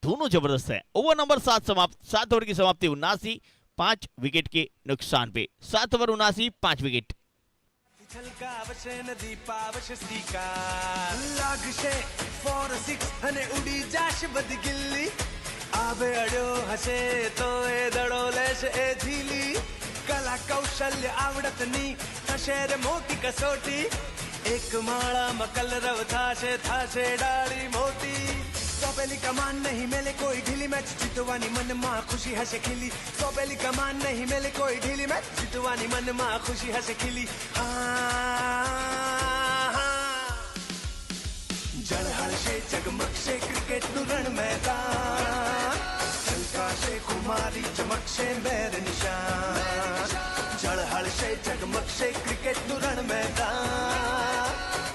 दोनों जबरदस्त है। ओवर नंबर 7 समाप्त, 7 ओवर की समाप्ति 79, 5 विकेट के नुकसान पे। 7 ओवर 79, 5 विकेट।
नदी पावश सीका लागशे 4-6 અને ઉડી જાશ બધી ગિલ્લી આવે અડ્યો હશે તો એ દડો લેશે એ ઝીલી કલા કૌશલ્ય આવડતની થશે રે મોટી કસોટી એક માળામાં કલરવ થાશે થાશે ડાળી મોટી સોપેલી કમાન નહીં મેલે કોઈ ઢીલી મેચ જીતવાની મનમાં ખુશી હશે ખીલી સોપેલી કમાન નહીં મેલે કોઈ ઢીલી મેચ જીતવાની મનમાં ખુશી હશે ખીલી ઝળહળશે જગમગશે ક્રિકેટનું રણ મેદાન છલકાશે ખુમારી ચમકશે મેર નિશાન ઝળહળશે જગમગશે ક્રિકેટનું રણ મેદાન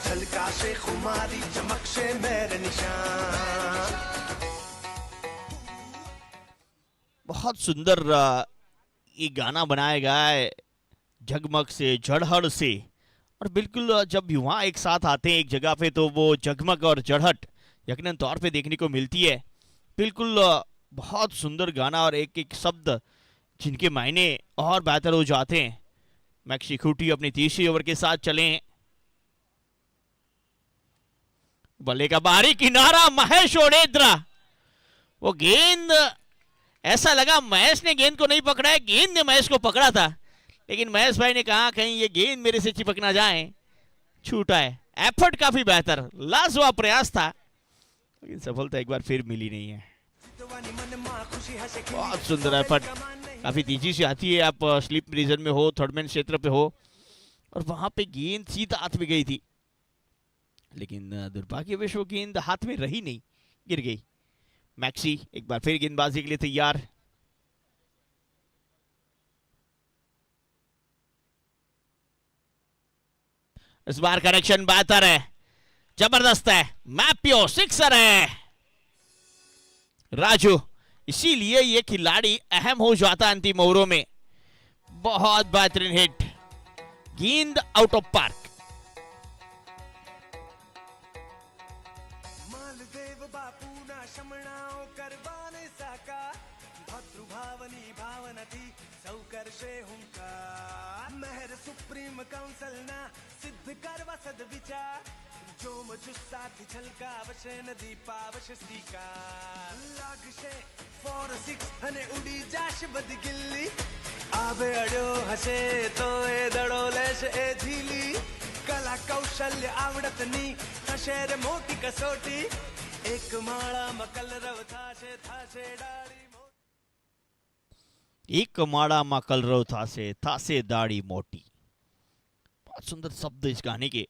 छलकाशे खुमारी चमकशे मेरे निशान।
बहुत सुंदर ये गाना बनाया गया है, जगमग से जड़हड़ से। और बिल्कुल जब युवा एक साथ आते हैं एक जगह पे, तो वो जगमग और जड़हट यकीनन तौर पे देखने को मिलती है। बिल्कुल बहुत सुंदर गाना और एक एक शब्द जिनके मायने और बेहतर हो जाते हैं। मैक्सी खूटी अपनी तीसरी ओवर के साथ चले हैं। बल्ले का बाहरी किनारा, महेश ओडेद्रा। वो गेंद ऐसा लगा महेश ने गेंद को नहीं पकड़ा है, गेंद ने महेश को पकड़ा था, लेकिन महेश भाई ने कहा कहीं ये गेंद मेरे से चिपक ना जाए, छूटा है। एफर्ट काफी बेहतर, लाजवाब प्रयास था, लेकिन सफलता एक बार फिर मिली नहीं है। बहुत सुंदर एफर्ट, काफी तेजी से आती है। आप स्लिप रीजन में हो, थर्ड मैन क्षेत्र पे हो, और वहां पे गेंद सीधा हाथ में गई थी, लेकिन दुर्भाग्यवश वो गेंद हाथ में रही नहीं, गिर गई। मैक्सी एक बार फिर गेंदबाजी के लिए तैयार। इस बार कनेक्शन बेहतर है, जबरदस्त है, मैप्यो सिक्सर है। राजू, इसीलिए ये खिलाड़ी अहम हो जाता है अंतिम ओवरों में। बहुत बेहतरीन हिट, गेंद आउट ऑफ पार्क।
मालदेव बापू ना शमणाओ करबाने साका भातृभावनी भावनथी सौ करशे हुंकार महर सुप्रीम काउंसिल ना सिद्ध करवा सद्विचार जो मुझुस्साथी छलकावशे नदी पावशे स्वीकार लागशे 4-6 અને ઉડી જાશ બદગિલ્લી આવે અડ્યો હશે તો એ દડો લેશે એ ઝીલી કલા કૌશલ્ય આવડતની થશે રે મોટી કસોટી એક માળામાં કલરવ થાશે થાશે ડાળી
एक माड़ाમાં કલરવ થાશે થાશે દાढ़ी मोटी। बहुत सुंदर शब्द इस गाने के।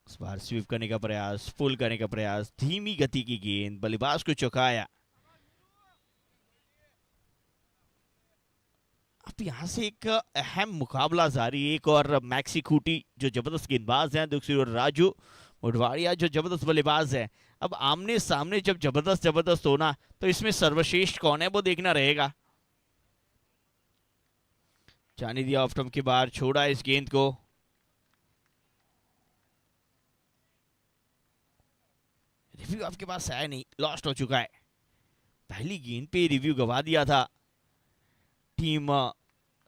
इस बार स्वीप करने का प्रयास, पुल करने का प्रयास, धीमी गति की गेंद, बल्लेबाज को चौकाया। अब यहां से एक अहम मुकाबला जारी। एक और मैक्सी खूटी जो जबरदस्त गेंदबाज हैं, दूसरी ओर राजू मोढवाड़िया जो जबरदस्त बल्लेबाज है। अब आमने सामने जब जबरदस्त होना तो इसमें सर्वश्रेष्ठ कौन है वो देखना रहेगा। जाने दिया ऑफ स्टंप के बाहर, छोड़ा इस गेंद को। रिव्यू आपके पास है नहीं, लॉस्ट हो चुका है। पहली गेंद पे रिव्यू गवा दिया था टीम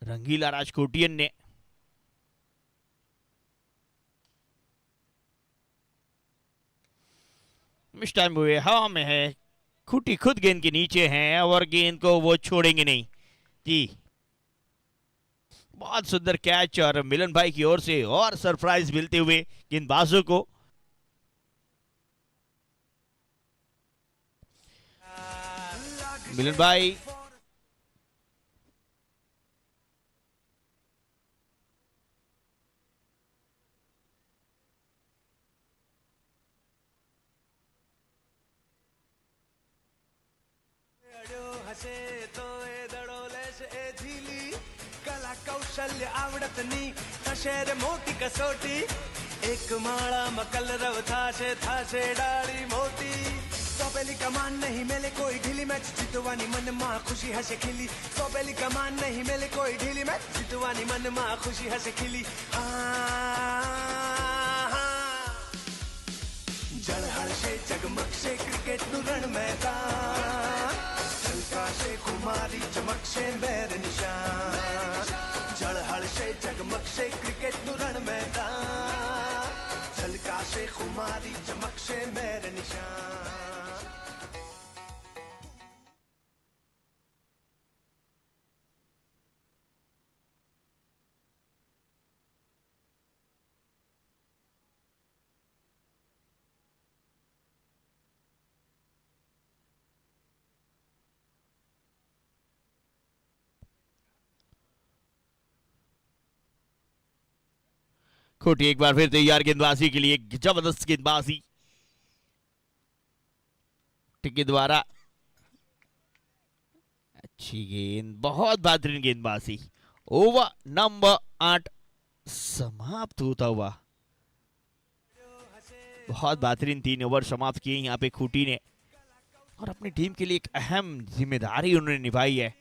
रंगीला राजकोटियन ने। मिस टाइम हुए, हवा में है, खूटी खुद गेंद के नीचे हैं और गेंद को वो छोड़ेंगे नहीं जी। बहुत सुंदर कैच और मिलन भाई की ओर से और सरप्राइज मिलते हुए गेंदबाजों को। मिलन भाई
તો એ દડો લેશે એ ઝીલી કલા કૌશલ્ય આવડતની થશે રે મોટી કસોટી એક માળામાં કલરવ થાશે થાશે ડાળી મોટી સોંપેલી કમાન નહીં મેલે કોઈ ઢીલી મેચ જીતવાની મનમાં ખુશી હશે ખીલી સોંપેલી કમાન નહીં મેલે કોઈ ઢીલી મેચ જીતવાની મનમાં ખુશી હશે ખીલી જળહળશે જગમગશે ક્રિકેટનું રણ મેદાન छलकाशे कुमारी चमकशे मेर निशान झळहळशे जगमगशे क्रिकेट नु रण मैदान छलकाशे कुमारी चमकशे मेर निशान।
खूटी एक बार फिर तैयार गेंदबाजी के लिए, जबरदस्त गेंदबाजी टिक्की द्वारा। अच्छी गेंद, बहुत बेहतरीन गेंदबाजी। ओवर नंबर 8 समाप्त होता हुआ। बहुत बेहतरीन 3 ओवर समाप्त किए यहाँ पे खूटी ने और अपनी टीम के लिए एक अहम जिम्मेदारी उन्होंने निभाई है।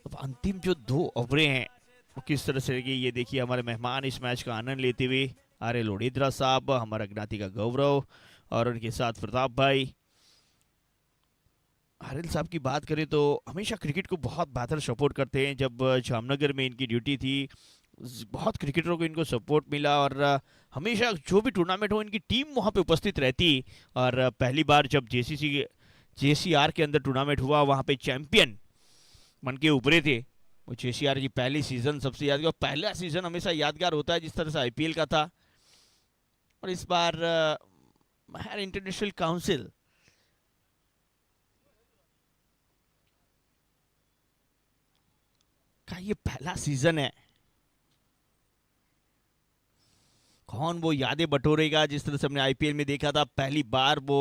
अब अंतिम जो 2 ओवरें हैं वो किस तरह से रहेगी ये देखिए। हमारे मेहमान इस मैच का आनंद लेते हुए आर्य लोढ़ीद्रा साहब, हमारा ज्ञाति का गौरव और उनके साथ प्रताप भाई। आर्यल साहब की बात करें तो हमेशा क्रिकेट को बहुत बेहतर सपोर्ट करते हैं। जब जामनगर में इनकी ड्यूटी थी बहुत क्रिकेटरों को इनको सपोर्ट मिला और हमेशा जो भी टूर्नामेंट हो इनकी टीम वहाँ पे उपस्थित रहती। और पहली बार जब JCR के अंदर टूर्नामेंट हुआ वहाँ पे चैंपियन बन के उभरे थे वो JCR जी। पहली सीजन सबसे यादगार, पहला सीजन हमेशा यादगार होता है जिस तरह से IPL का था। और इस बार महर इंटरनेशनल काउंसिल का ये पहला सीजन है। कौन वो यादें बटोरेगा जिस तरह से हमने IPL में देखा था। पहली बार वो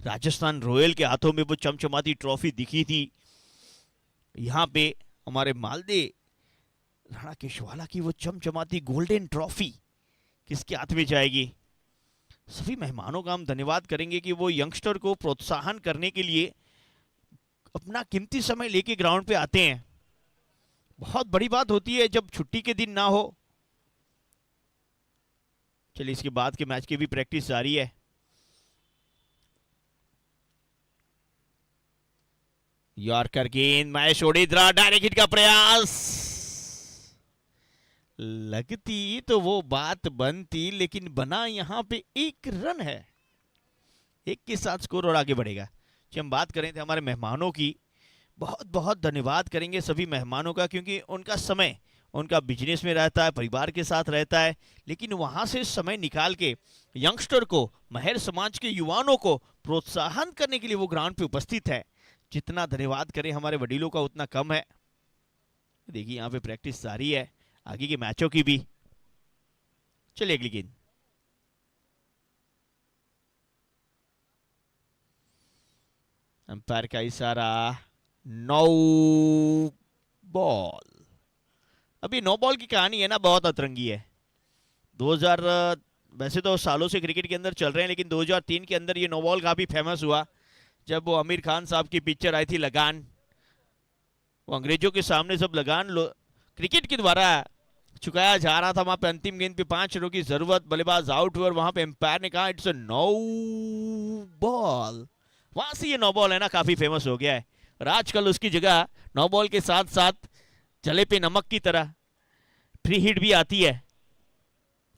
राजस्थान रॉयल के हाथों में वो चमचमाती ट्रॉफी दिखी थी। यहाँ पे हमारे मालदे राणा केशवाला की वो चमचमाती गोल्डन ट्रॉफी किसके हाथ में जाएगी। सभी मेहमानों का हम धन्यवाद करेंगे कि वो यंगस्टर को प्रोत्साहन करने के लिए अपना कीमती समय लेके ग्राउंड पे आते हैं। बहुत बड़ी बात होती है जब छुट्टी के दिन ना हो। चलिए इसके बाद के मैच की भी प्रैक्टिस जारी है। यॉर्कर गेंद महेश ओडिद्रा, डायरेक्ट हिट का प्रयास। लगती तो वो बात बनती, लेकिन बना यहां पे 1 रन है। 1 के साथ स्कोर और आगे बढ़ेगा। कि हम बात करें थे हमारे मेहमानों की, बहुत बहुत धन्यवाद करेंगे सभी मेहमानों का, क्योंकि उनका समय उनका बिजनेस में रहता है, परिवार के साथ रहता है, लेकिन वहां से समय निकाल के यंगस्टर को, महर समाज के युवाओं को प्रोत्साहन करने के लिए वो ग्राउंड पे उपस्थित है। जितना धन्यवाद करें हमारे वडीलों का उतना कम है। देखिए यहाँ पे प्रैक्टिस जारी है आगे के मैचों की भी। चलिए अगली गेंद। अंपायर का इशारा, नो बॉल। अभी नो बॉल की कहानी है ना, बहुत अतरंगी है। 2000 वैसे तो सालों से क्रिकेट के अंदर चल रहे हैं, लेकिन 2003 के अंदर ये नो बॉल काफी फेमस हुआ, जब वो आमिर खान साहब की पिक्चर आई थी लगान। वो अंग्रेजों के सामने सब लगान क्रिकेट के द्वारा चुकाया जा रहा था। वहां पे अंतिम गेंद पे 5 रनों की जरूरत, बल्लेबाज आउट हुए और वहां पे एम्पायर ने कहा इट्स अ नो बॉल। वहां से ये नो बॉल है ना काफी फेमस हो गया है। और आजकल उसकी जगह नो बॉल के साथ साथ जले पे नमक की तरह फ्री हिट भी आती है,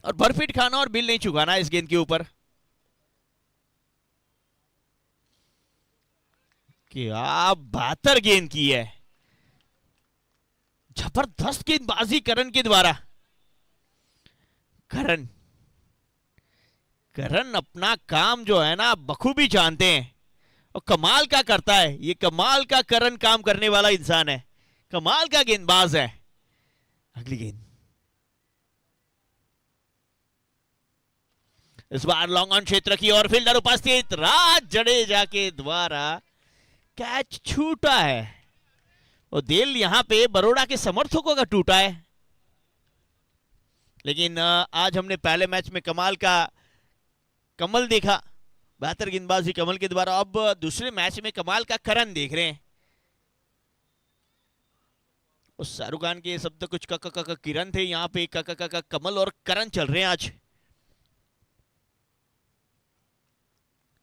और बर्फिट खाना और बिल नहीं चुकाना इस गेंद के ऊपर। क्या बहतर गेंद की है, जबरदस्त गेंदबाजी करण के द्वारा। करण अपना काम जो है ना बखूबी जानते हैं, और कमाल का करता है। ये कमाल का करण काम करने वाला इंसान है, कमाल का गेंदबाज है। अगली गेंद, इस बार लॉन्ग ऑन क्षेत्र की ओर फील्डर उपस्थित, राज जडेजा के द्वारा कैच छूटा है। और दिल यहां पे बरोड़ा के समर्थकों का टूटा है, लेकिन आज हमने पहले मैच में कमाल का कमल देखा, बेहतर गेंदबाजी कमल के द्वारा। अब दूसरे मैच में कमाल का करण देख रहे हैं। उस शाहरुख खान के शब्द कुछ का किरण थे, यहाँ पे का कमल और करण चल रहे हैं आज।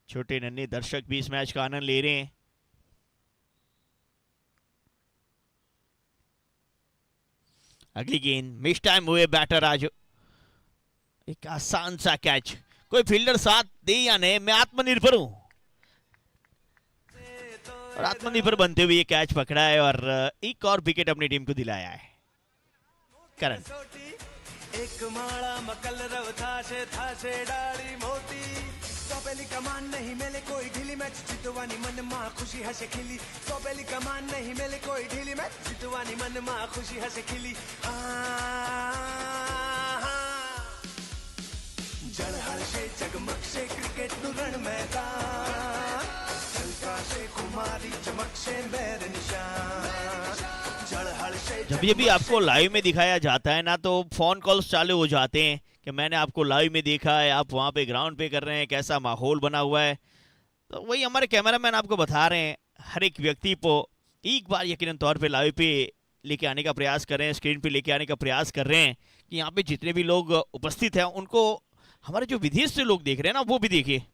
छोटे नन्हे दर्शक भी इस मैच का आनंद ले रहे हैं। अगली गेंद, मिस टाइम हुए बैटर आज। एक आसान सा कैच, कोई फील्डर साथ दे या नहीं, मैं आत्मनिर्भर हूं, और आत्मनिर्भर बनते हुए ये कैच पकड़ा है और एक और विकेट अपनी टीम को दिलाया है। करण,
एक माड़ा मकल रव था से डाली मोती, सोबेली कमान नहीं मेले कोई ढीली मैच जितवानी मन मां खुशी हसे खिली, सोबेली कमान नहीं मेले कोई ढीली मैच जितवानी मन मां खुशी हसे खिली। जड़ हर्षे जगमग से क्रिकेट नु रण मैदान, चलका से कुमारी चमक से मेरे निशान। जड़ हर्षे
जब ये भी आपको लाइव में दिखाया जाता है ना, तो फोन कॉल्स चालू हो जाते हैं कि मैंने आपको लाइव में देखा है, आप वहाँ पे ग्राउंड पे कर रहे हैं, कैसा माहौल बना हुआ है। तो वही हमारे कैमरामैन आपको बता रहे हैं, हर एक व्यक्ति को एक बार यकीनन तौर पे लाइव पे लेके आने का प्रयास कर रहे हैं, स्क्रीन पे लेके आने का प्रयास कर रहे हैं, कि यहाँ पे जितने भी लोग उपस्थित हैं उनको हमारे जो विदेश से लोग देख रहे हैं ना वो भी देखिए।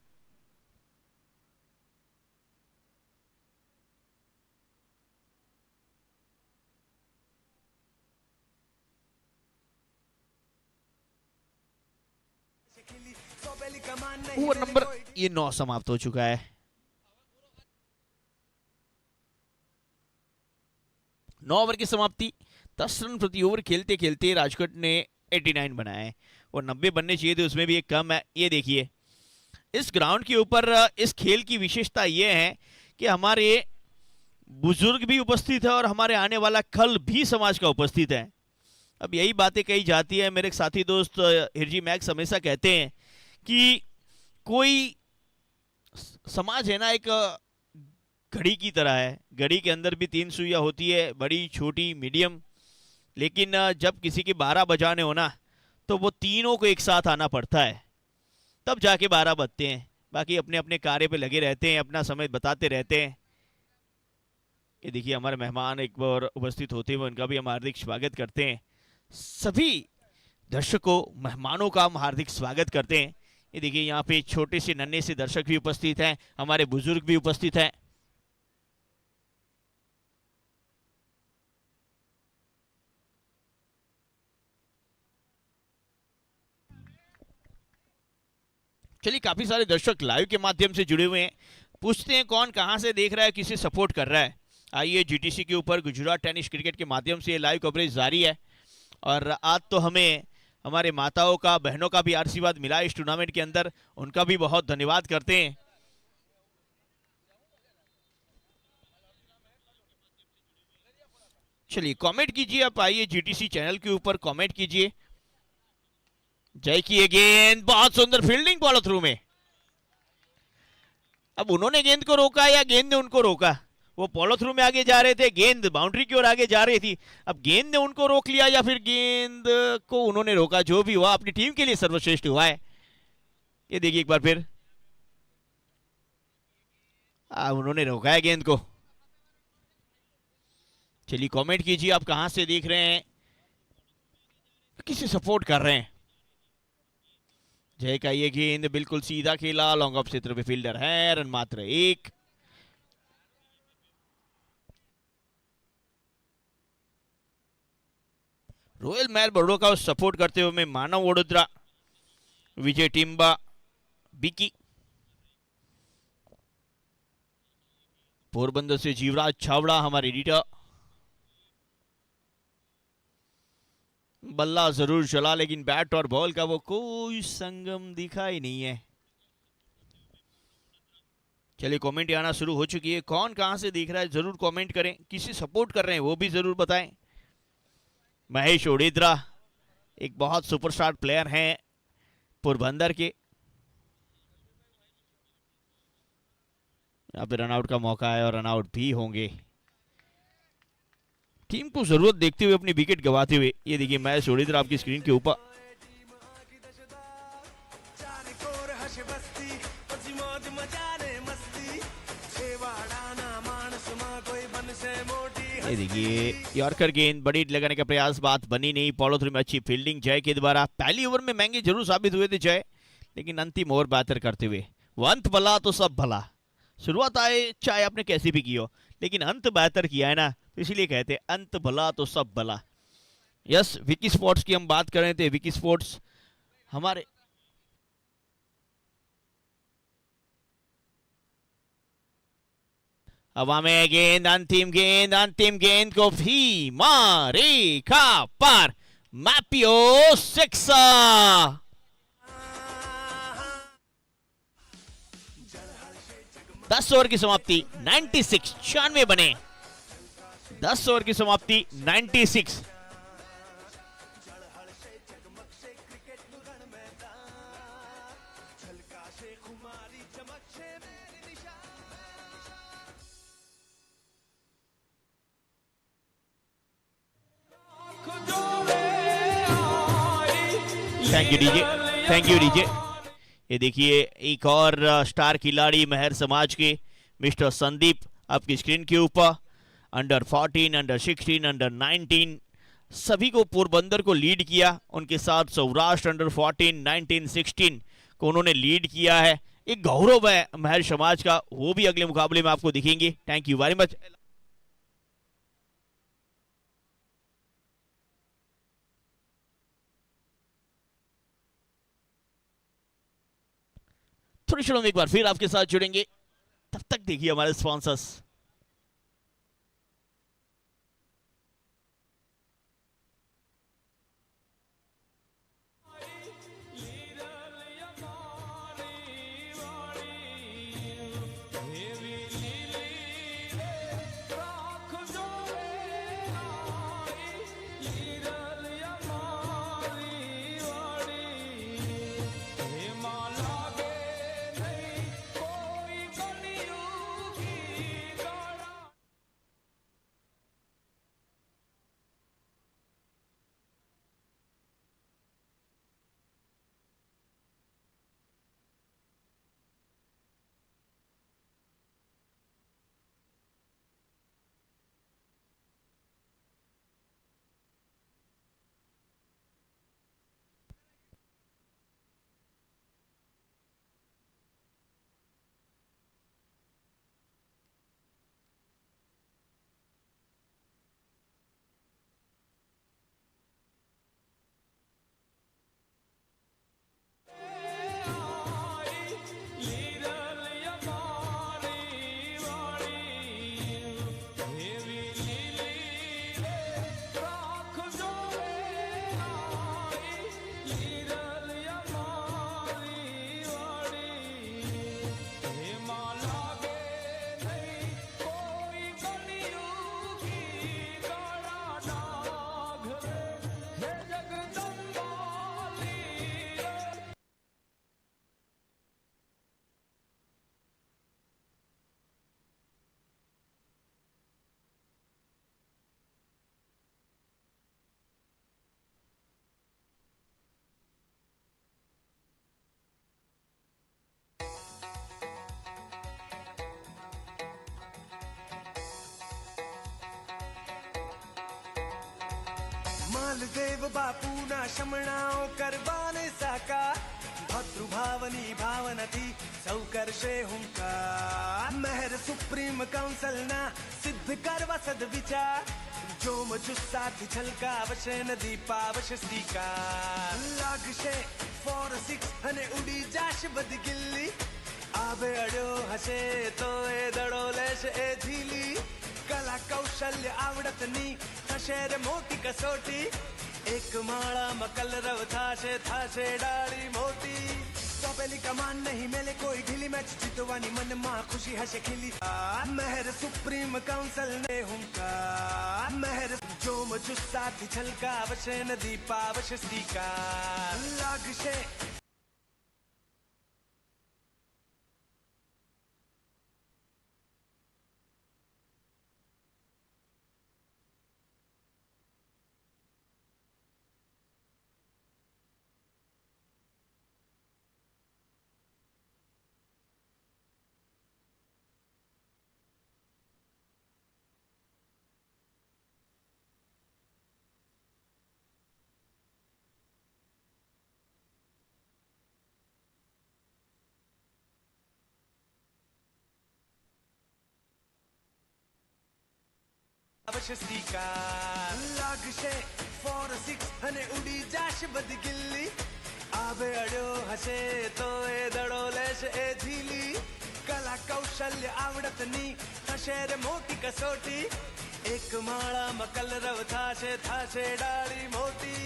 ओवर नंबर ये 9 समाप्त हो चुका है। 9 ओवर की समाप्ति, 10 रन प्रति ओवर खेलते खेलते राजकोट ने 89 बनाए हैं, और 90 बनने चाहिए थे, उसमें भी एक कम है। ये देखिए इस ग्राउंड के ऊपर इस खेल की विशेषता ये है कि हमारे बुजुर्ग भी उपस्थित है और हमारे आने वाला कल भी समाज का उपस्थित है। अब यही बातें कही जाती है, मेरे एक साथी दोस्त हिरजी मैक्स हमेशा कहते हैं कि कोई समाज है ना एक घड़ी की तरह है, घड़ी के अंदर भी 3 सुइयां होती है, बड़ी छोटी मीडियम, लेकिन जब किसी के 12 बजाने हो ना तो वो तीनों को एक साथ आना पड़ता है, तब जाके 12 बजते हैं। बाकी अपने अपने कार्य पे लगे रहते हैं, अपना समय बताते रहते हैं। ये देखिए हमारे मेहमान एक बार उपस्थित होते हुए उनका भी हम हार्दिक स्वागत करते हैं। सभी दर्शकों मेहमानों का हम हार्दिक स्वागत करते हैं। ये देखिए यहाँ पे छोटे से नन्हे से दर्शक भी उपस्थित हैं, हमारे बुजुर्ग भी उपस्थित हैं। चलिए, काफी सारे दर्शक लाइव के माध्यम से जुड़े हुए हैं। पूछते हैं कौन कहां से देख रहा है, किसे सपोर्ट कर रहा है। आइए, जीटीसी के ऊपर गुजरात टेनिस क्रिकेट के माध्यम से लाइव कवरेज जारी है। और आज तो हमें हमारे माताओं का, बहनों का भी आशीर्वाद मिला इस टूर्नामेंट के अंदर, उनका भी बहुत धन्यवाद करते हैं। चलिए, कमेंट कीजिए आप, आइए जीटीसी चैनल के ऊपर कमेंट कीजिए। जय की गेंद, बहुत सुंदर फील्डिंग फॉलो थ्रू में। अब उन्होंने गेंद को रोका या गेंद ने उनको रोका? वो फॉलो थ्रू में आगे जा रहे थे, गेंद बाउंड्री की ओर आगे जा रही थी। अब गेंद ने उनको रोक लिया या फिर गेंद को उन्होंने रोका, जो भी हुआ अपनी टीम के लिए सर्वश्रेष्ठ हुआ है। ये देखिए एक बार फिर, उन्होंने रोका है गेंद को। चलिए, कमेंट कीजिए आप कहां से देख रहे हैं, किसे सपोर्ट कर रहे हैं। जय का ये गेंद बिल्कुल सीधा खेला, लॉन्ग ऑफ क्षेत्र पे फील्डर है, रन मात्र 1। रॉयल महल बड़ों का सपोर्ट करते हुए मैं मानव वडोदरा, विजय टिम्बा, बिकी, पोरबंदर से जीवराज छावड़ा हमारे एडिटर। बल्ला जरूर चला, लेकिन बैट और बॉल का वो कोई संगम दिखाई नहीं है। चलिए, कमेंट आना शुरू हो चुकी है। कौन कहां से देख रहा है जरूर कमेंट करें, किसी सपोर्ट कर रहे हैं वो भी जरूर बताएं। महेश ओडेद्रा एक बहुत सुपरस्टार प्लेयर हैं पोरबंदर के। यहाँ पे रनआउट का मौका है और रनआउट भी होंगे। टीम को जरूरत देखते हुए अपनी विकेट गंवाते हुए, ये देखिए महेश ओडेद्रा आपकी स्क्रीन के ऊपर। ये देखिए यॉर्कर गेंद, बड़ी लगाने का प्रयास, बात बनी नहीं। फॉलो थ्रू में अच्छी फील्डिंग जय के द्वारा। पहली ओवर में महंगे जरूर साबित हुए थे जय, लेकिन अंतिम ओवर बेहतर करते हुए। वो अंत भला तो सब भला। शुरुआत आए चाहे आपने कैसी भी की हो, लेकिन अंत बेहतर किया है ना, तो इसीलिए कहते हैं अंत भला तो सब भला। यस, विकी स्पोर्ट्स की हम बात कर रहे थे। विकी स्पोर्ट्स हमारे हवा में गेंद, अंतिम गेंद को भी मारे का पार। मैपियो 6। 10 ओवर की समाप्ति 96, 96 बने। 10 ओवर की समाप्ति 96। Thank you DJ, thank you DJ. ये देखिए एक और स्टार खिलाड़ी मेहर समाज के मिस्टर संदीप आपकी स्क्रीन के ऊपर। अंडर 14, अंडर 16, अंडर 19 सभी को पोरबंदर को लीड किया। उनके साथ सौराष्ट्र अंडर 14, 19, 16 को उन्होंने लीड किया है। एक गौरव है मेहर समाज का, वो भी अगले मुकाबले में आपको दिखेंगे। Thank you very much. थोड़ी क्षणों में एक बार फिर आपके साथ जुड़ेंगे, तब तक देखिए हमारे स्पॉन्सर्स।
कुलदेव बापू ना शमणाओ करबाने साका भद्रुभावनी भावनथी सौ करशे हुंकार महर सुप्रीम काउंसिल ना सिद्ध करवा सद्विचार जोम जुस्साથી છલકાવશે નદી પાવશે સ્વીકાર લાગશે 4-6 અને ઉડી જાશે બધી ગિલ્લી આવે અડ્યો હશે તો એ દડો લેશે એ ઝીલી કલા કૌશલ્ય આવડતની થશે રે મોટી કસોટી એક માળામાં કલરવ થાશે ડાળી મોટી સોંપેલી કમાન નહીં મેલે કોઈ ઢીલી મેચ જીતવાની મનમાં ખુશી હશે ખીલી મહેર સુપ્રીમ કાઉન્સિલ ને હુંકાર મહેર જોમ જુસ્સાથી છલકાવશે નદી પાવશે સ્વીકાર લાગશે અવશ્ય સ્વીકાર લાગશે 4-6 અને ઉડી જાશે બધી ગિલ્લી આવે અડ્યો હશે તો એ દડો લેશે એ ઝીલી કલા કૌશલ્ય આવડતની થશે રે મોટી કસોટી એક માળામાં કલરવ થાશે ડાળી મોટી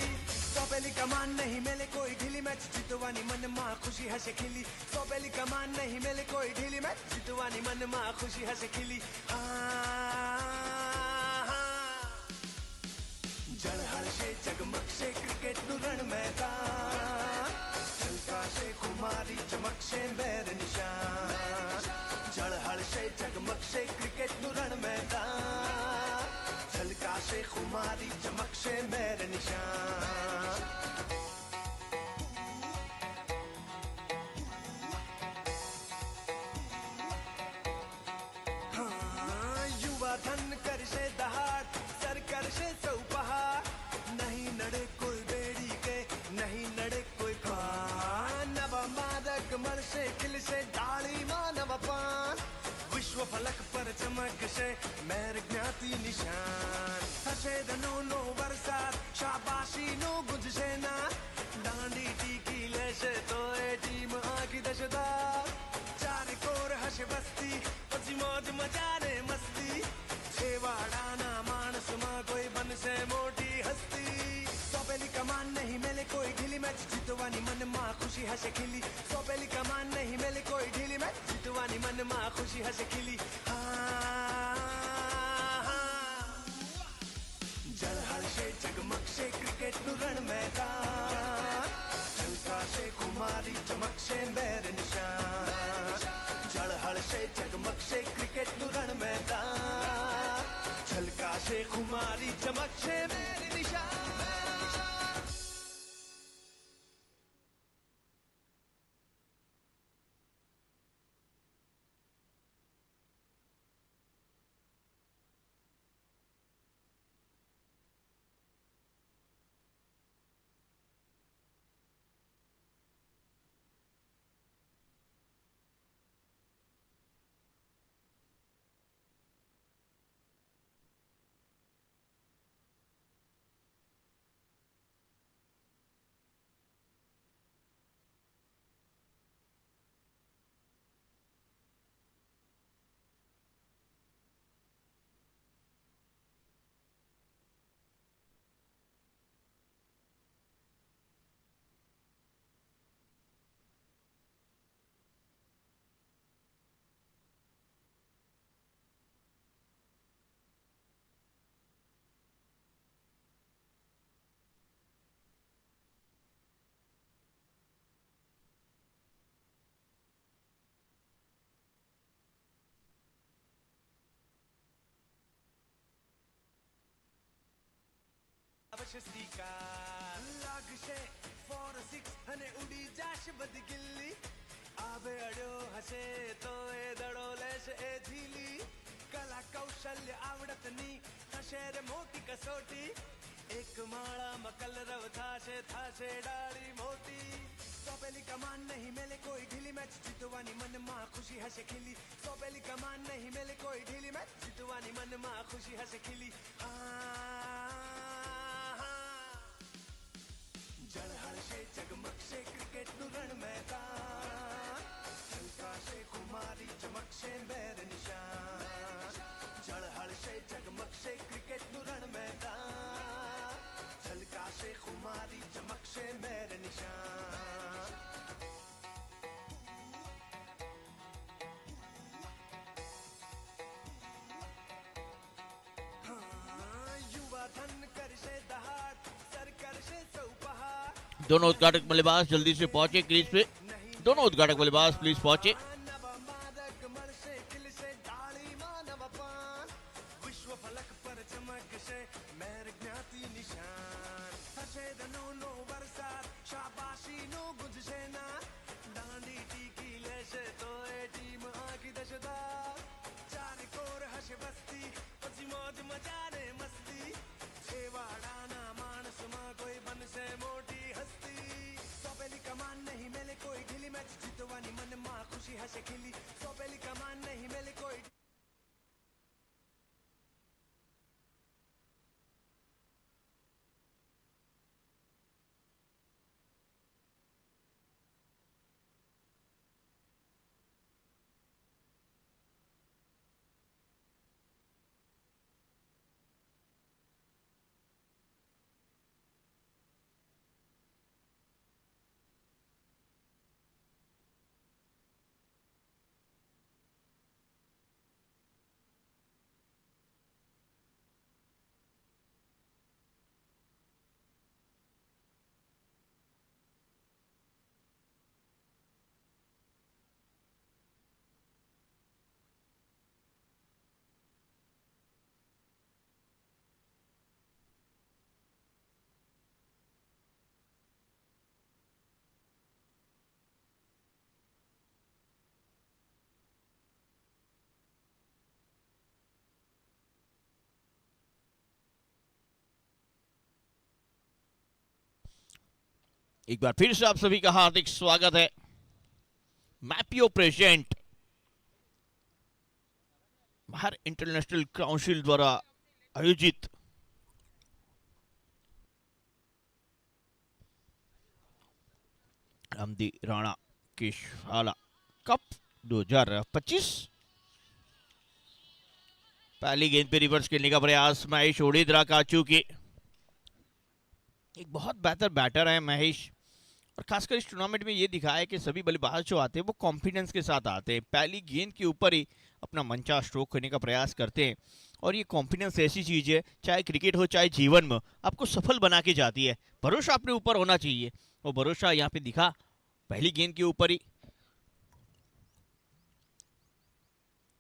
સોંપેલી કમાન નહીં મેલે કોઈ ઢીલી મેચ જીતવાની મનમાં ખુશી હશે ખીલી સોંપેલી કમાન નહીં મેલે કોઈ ઢીલી મેચ જીતવાની મનમાં ખુશી હશે ખીલી ઝળહળશે જગમગશે ક્રિકેટનું રણ મેદાન છલકાશે ખુમારી ચમકશે બેર નિશાન ઝળહળશે જગમગશે ક્રિકેટનું રણ મેદાન છલકાશે ખુમારી ચમકશે બેર નિશાન યુવા ધન કરશે દહાડ સર કરશે સૌ પહાડ નહીં નડે કોઈ બેડી કે નહીં નડે કોઈ પાન નવા માદક મળશે ખીલશે ડાળીમાં નવા પાન વિશ્વ ફલક પર ચમકશે મેર જ્ઞાતિ નિશાન થશે ધનોનો વરસાદ શાબાશીનો ગુંજશે ના દાંડી ટીકી લેશે તો એ ટીમ આખી દશદાર ચારે કોર હશે વસ્તી પછી મોજ મજાને મસ્તી છેવાડાના માણસમાં કોઈ બનશે મોટી હસ્તી સોંપેલી કમાન નહીં મેલે કોઈ ઢીલી મેચ જીતવાની મનમાં ખુશી હશે ખીલી સોંપેલી કમાન નહીં મેલે કોઈ ઢીલી મેચ જીતવાની મનમાં ખુશી હશે ખીલી ઝળહળશે જગમગશે ક્રિકેટનું રણ મેદાન છલકાશે ખુમારી ચમકશે બેર નિશાન ઝળહળશે જગમગશે ક્રિકેટનું રણ મેદાન છલકાશે ખુમારી ચમકશે બેર નિશાન અવશ્ય સ્વીકાર લાગશે 4-6 અને ઉડી જાશે બધી ગિલ્લી આવે અડ્યો હશે તો એ દડો લેશે એ ઝીલી કલા કૌશલ્ય આવડતની થશે રે મોટી કસોટી एक माळा मकल रव थाशे डाળી मोटी सोपेली कमान नहीं मेले कोई ढीली मैच जितवानी मन मां खुशी हसे खिली सोपेली कमान नहीं मेले कोई ढीली मैच जितवानी मन मां खुशी हसे खिली जळहळशे जगमगशे क्रिकेट नु रण मैदान झलकाशे खुमारी चमकशे मेर निशान जळहळशे जगमगशे क्रिकेट नु रण मैदान झलकाशे खुमारी चमकशे मेर निशान युवा धन करशे दहाड़ सर करशे चौपहार
दोनों उद्घाटक बल्लेबाज जल्दी से पहुंचे क्रीज पे। दोनों उद्घाटक बल्लेबाज प्लीज पहुंचे।
नवमादक मरशे खिलशे डाळी मानवपान विश्व फलक पर चमकशे मेर ज्ञाति निशान हसे दनो नो बरसात शाबाशी नो गुंजशे ना डांडी टीकी लेशे तो ए टीम आखी दशदा चारे कोर हसे बस्ती પછી મોજ મજાને મસ્તી છેવાડાના માણસમાં કોઈ બનશે મોટી હસ્તી સોપેલી કમાન નહીં મેલે કોઈ ઢીલી મેચ જીતવાની મનમાં ખુશી હશે ખીલી સોપેલી કમાન નહીં મેલે કોઈ
एक बार फिर से आप सभी का हार्दिक स्वागत है। मैपियो प्रेजेंट बाहर इंटरनेशनल काउंसिल द्वारा आयोजित रामदी राणा केशवाला कप 2025 पहली गेंद पे रिवर्स खेलने का प्रयास महेश ओडेद्रा का, चूंकि एक बहुत बेहतर बैटर है महेश, और खासकर इस टूर्नामेंट में ये दिखा है कि सभी बल्लेबाज जो आते हैं वो कॉन्फिडेंस के साथ आते हैं, पहली गेंद के ऊपर ही अपना मंचा स्ट्रोक करने का प्रयास करते हैं। और ये कॉन्फिडेंस ऐसी चीज़ है, चाहे क्रिकेट हो चाहे जीवन में, आपको सफल बना के जाती है। भरोसा अपने ऊपर होना चाहिए, और भरोसा यहाँ पे दिखा पहली गेंद के ऊपर ही।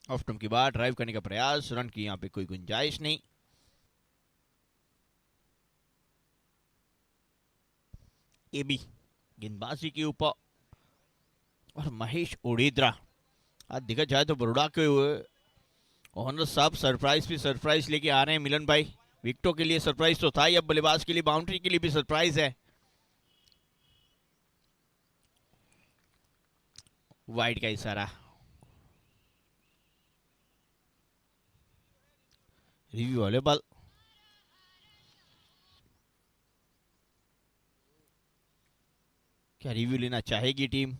ऑफ स्टंप के बाद ड्राइव करने का प्रयास, रन की यहाँ पे कोई गुंजाइश नहीं। ये भी गेंदबाजी के ऊपर, और महेश ओडेद्रा आज देखा जाए तो बड़ौदा के ओनर साहब सरप्राइज भी सरप्राइज लेके आ रहे हैं। मिलन भाई, विकेटों के लिए सरप्राइज तो था ही, अब बल्लेबाज के लिए बाउंड्री के लिए भी सरप्राइज है। वाइड का इशारा, रिव्यू वाले बॉल, क्या रिव्यू लेना चाहेगी टीम?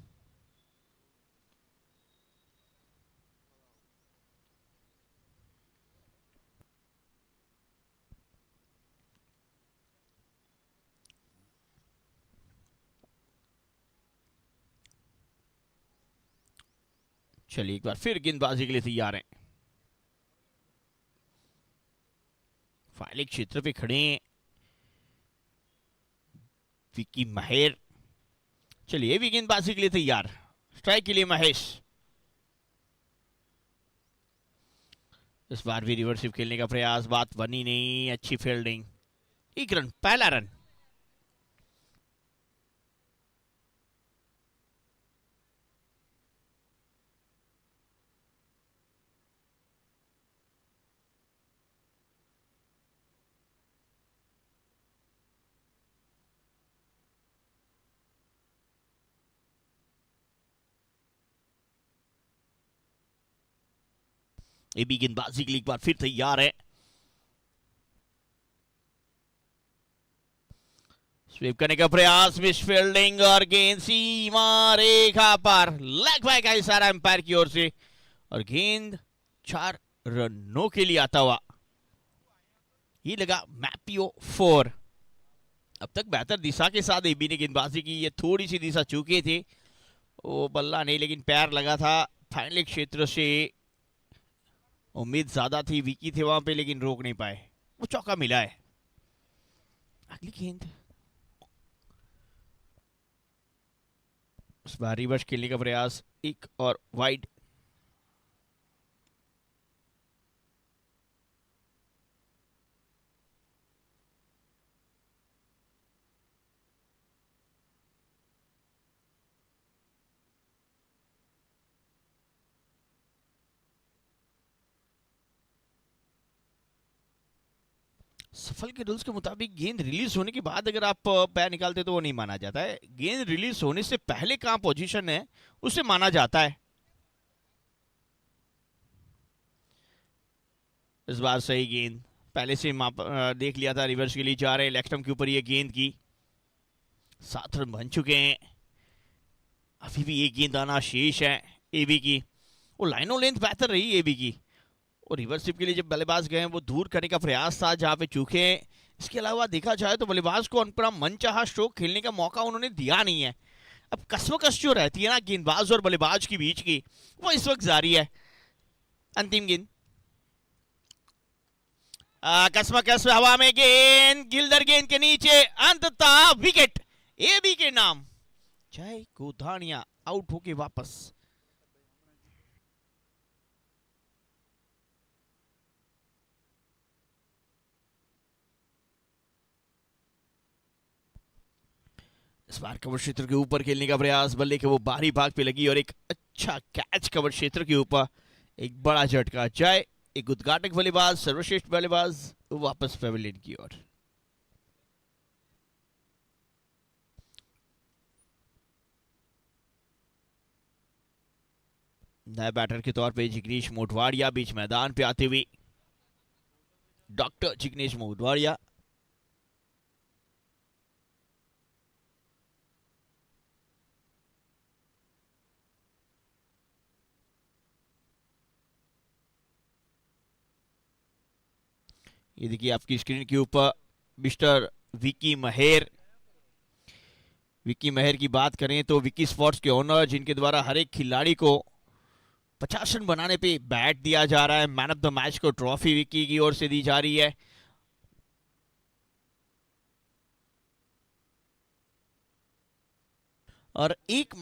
चलिए एक बार फिर गेंदबाजी के लिए तैयार हैं। फाइलिंग क्षेत्र पे खड़े हैं विकी माहिर। चलिए भी गेंदबाजी के लिए तैयार, स्ट्राइक के लिए महेश। इस बार भी रिवर्सिव खेलने का प्रयास, बात बनी नहीं, अच्छी फील्डिंग, एक रन, पहला रन। एबी गेंदबाजी के लिए एक बार फिर तैयार है। स्वीप करने का प्रयास, मिस फील्डिंग और गेंद सीमा रेखा पर, लेग बाय का इशारा एम्पायर की ओर से और गेंद 4 रनों के लिए आता हुआ। ये लगा मैपियो 4। अब तक बेहतर दिशा के साथ एबी ने गेंदबाजी की, ये थोड़ी सी दिशा चूके थे, वो बल्ला नहीं लेकिन पैर लगा था। फाइनल क्षेत्र से उम्मीद ज्यादा थी, विकी थे वहां पे लेकिन रोक नहीं पाए, वो चौका मिला है। अगली गेंद उस बार रिवर्स खेलने का प्रयास, एक और वाइड। सफल के रूल्स के मुताबिक गेंद रिलीज होने के बाद अगर आप पैर निकालते तो वो नहीं माना जाता है, गेंद रिलीज होने से पहले कहां पोजीशन है उसे माना जाता है। इस बार सही गेंद, पहले से देख लिया था, रिवर्स के लिए जा रहे लेग स्टंप के ऊपर ये गेंद की। 7 रन बन चुके हैं, अभी भी एक गेंद आना शेष है एबी की। वो लाइनों लेंथ बेहतर रही एबी की, और रिवर्स स्विप के लिए जब बल्लेबाज गए वो दूर करने का प्रयास था जहां पे चूके। इसके अलावा देखा जाए तो बल्लेबाज को अपना मनचाहा स्ट्रोक खेलने का मौका उन्होंने दिया नहीं है। अब कसमकस जो रहती है ना गेंदबाज और बल्लेबाज के बीच की, वो इस वक्त जारी है। अंतिम गेंद, कसमकस हवा में गेंद, गिल्डर गेंद के नीचे, अंततः विकेट एबी के नाम। जय गोधानिया आउट होके वापस। इस बार कवर क्षेत्र के ऊपर खेलने का प्रयास, बल्ले के वो बाहरी भाग पे लगी और एक अच्छा कैच कवर क्षेत्र के ऊपर, एक बड़ा झटका। जय एक उद्घाटक बल्लेबाज, सर्वश्रेष्ठ बल्लेबाज वापस पेविलियन की ओर। नए बैटर के तौर पे जिग्नेश मोटवाड़िया बीच मैदान पे आते हुए, डॉक्टर जिग्नेश मोटवाड़िया। ये देखिए आपकी स्क्रीन के ऊपर मिस्टर विकी महर। विकी महर की बात करें तो विकी स्पोर्ट्स के ओनर, जिनके द्वारा हर एक खिलाड़ी को 50 रन बनाने पे बैट दिया जा रहा है। मैन ऑफ द मैच को ट्रॉफी विकी की ओर से दी जा रही है। और एक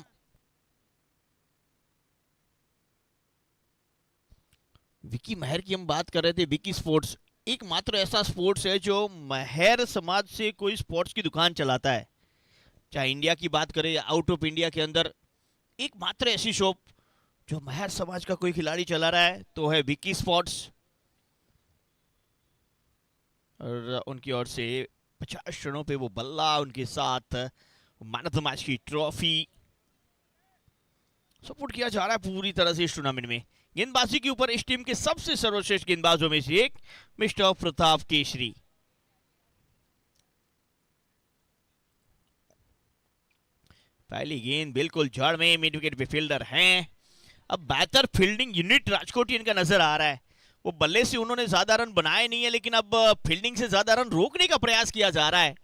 विकी महर की हम बात कर रहे थे, विकी स्पोर्ट्स एकमात्र ऐसा स्पोर्ट्स है जो महर समाज से कोई स्पोर्ट्स की दुकान चलाता है। चाहे इंडिया की बात करें या आउट ऑफ इंडिया के अंदर, एकमात्र ऐसी शॉप जो महर समाज का कोई खिलाड़ी चला रहा है तो है विकी स्पोर्ट्स। और उनकी ओर से 50 रनों पे वो बल्ला, उनके साथ मैन ऑफ द मैच की ट्रॉफी सपोर्ट किया जा रहा है पूरी तरह से इस टूर्नामेंट में। गेंदबाजी के ऊपर इस टीम के सबसे सर्वश्रेष्ठ गेंदबाजों में से एक मिस्टर प्रताप केसरी। पहली गेंद बिल्कुल जड़ में, मिड विकेट पे फील्डर हैं। अब बेहतर फील्डिंग यूनिट राजकोटियन का नजर आ रहा है। वो बल्ले से उन्होंने ज्यादा रन बनाए नहीं है, लेकिन अब फील्डिंग से ज्यादा रन रोकने का प्रयास किया जा रहा है।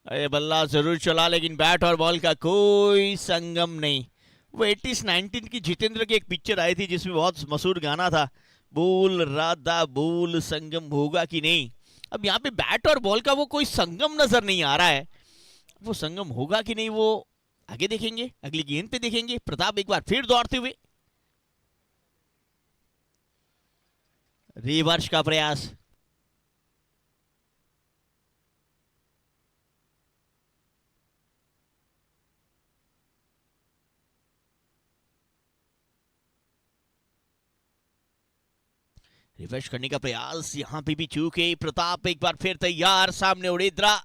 अरे बल्ला जरूर चला, लेकिन बैट और बॉल का कोई संगम नहीं। वो 80s 19 की जितेंद्र की एक पिक्चर आई थी जिसमें बहुत मशहूर गाना था, बोल राधा बोल संगम होगा कि नहीं। अब यहाँ पे बैट और बॉल का वो कोई संगम नजर नहीं आ रहा है। वो संगम होगा कि नहीं वो आगे देखेंगे, अगली गेंद पे देखेंगे। प्रताप एक बार फिर दौड़ते हुए, रिवर्स का प्रयास। रिफ्रेश करने का प्रयास, यहां पे भी चूके। प्रताप एक बार फिर तैयार, सामने उड़ीद्रा।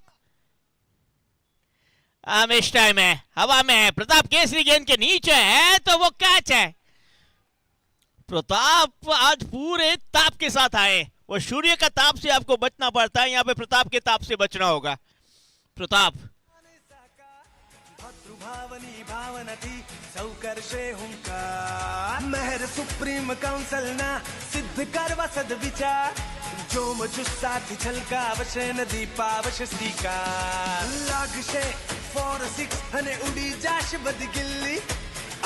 इस टाइम है, हवा में है, प्रताप केसरी गेंद के नीचे है तो वो कैच है। प्रताप आज पूरे ताप के साथ आए। वो सूर्य का ताप से आपको बचना पड़ता है, यहाँ पे प्रताप के ताप से बचना होगा। प्रताप
भावनी भावनती सौकर्षे हुंकार मेहर सुप्रीम काउंसिल ना सिद्ध करवा सद्विचार जोम जुस्साथी छलकावशे नदी पावश स्वीकार लागशे 4-6 અને ઉડી જાશ બધી ગિલ્લી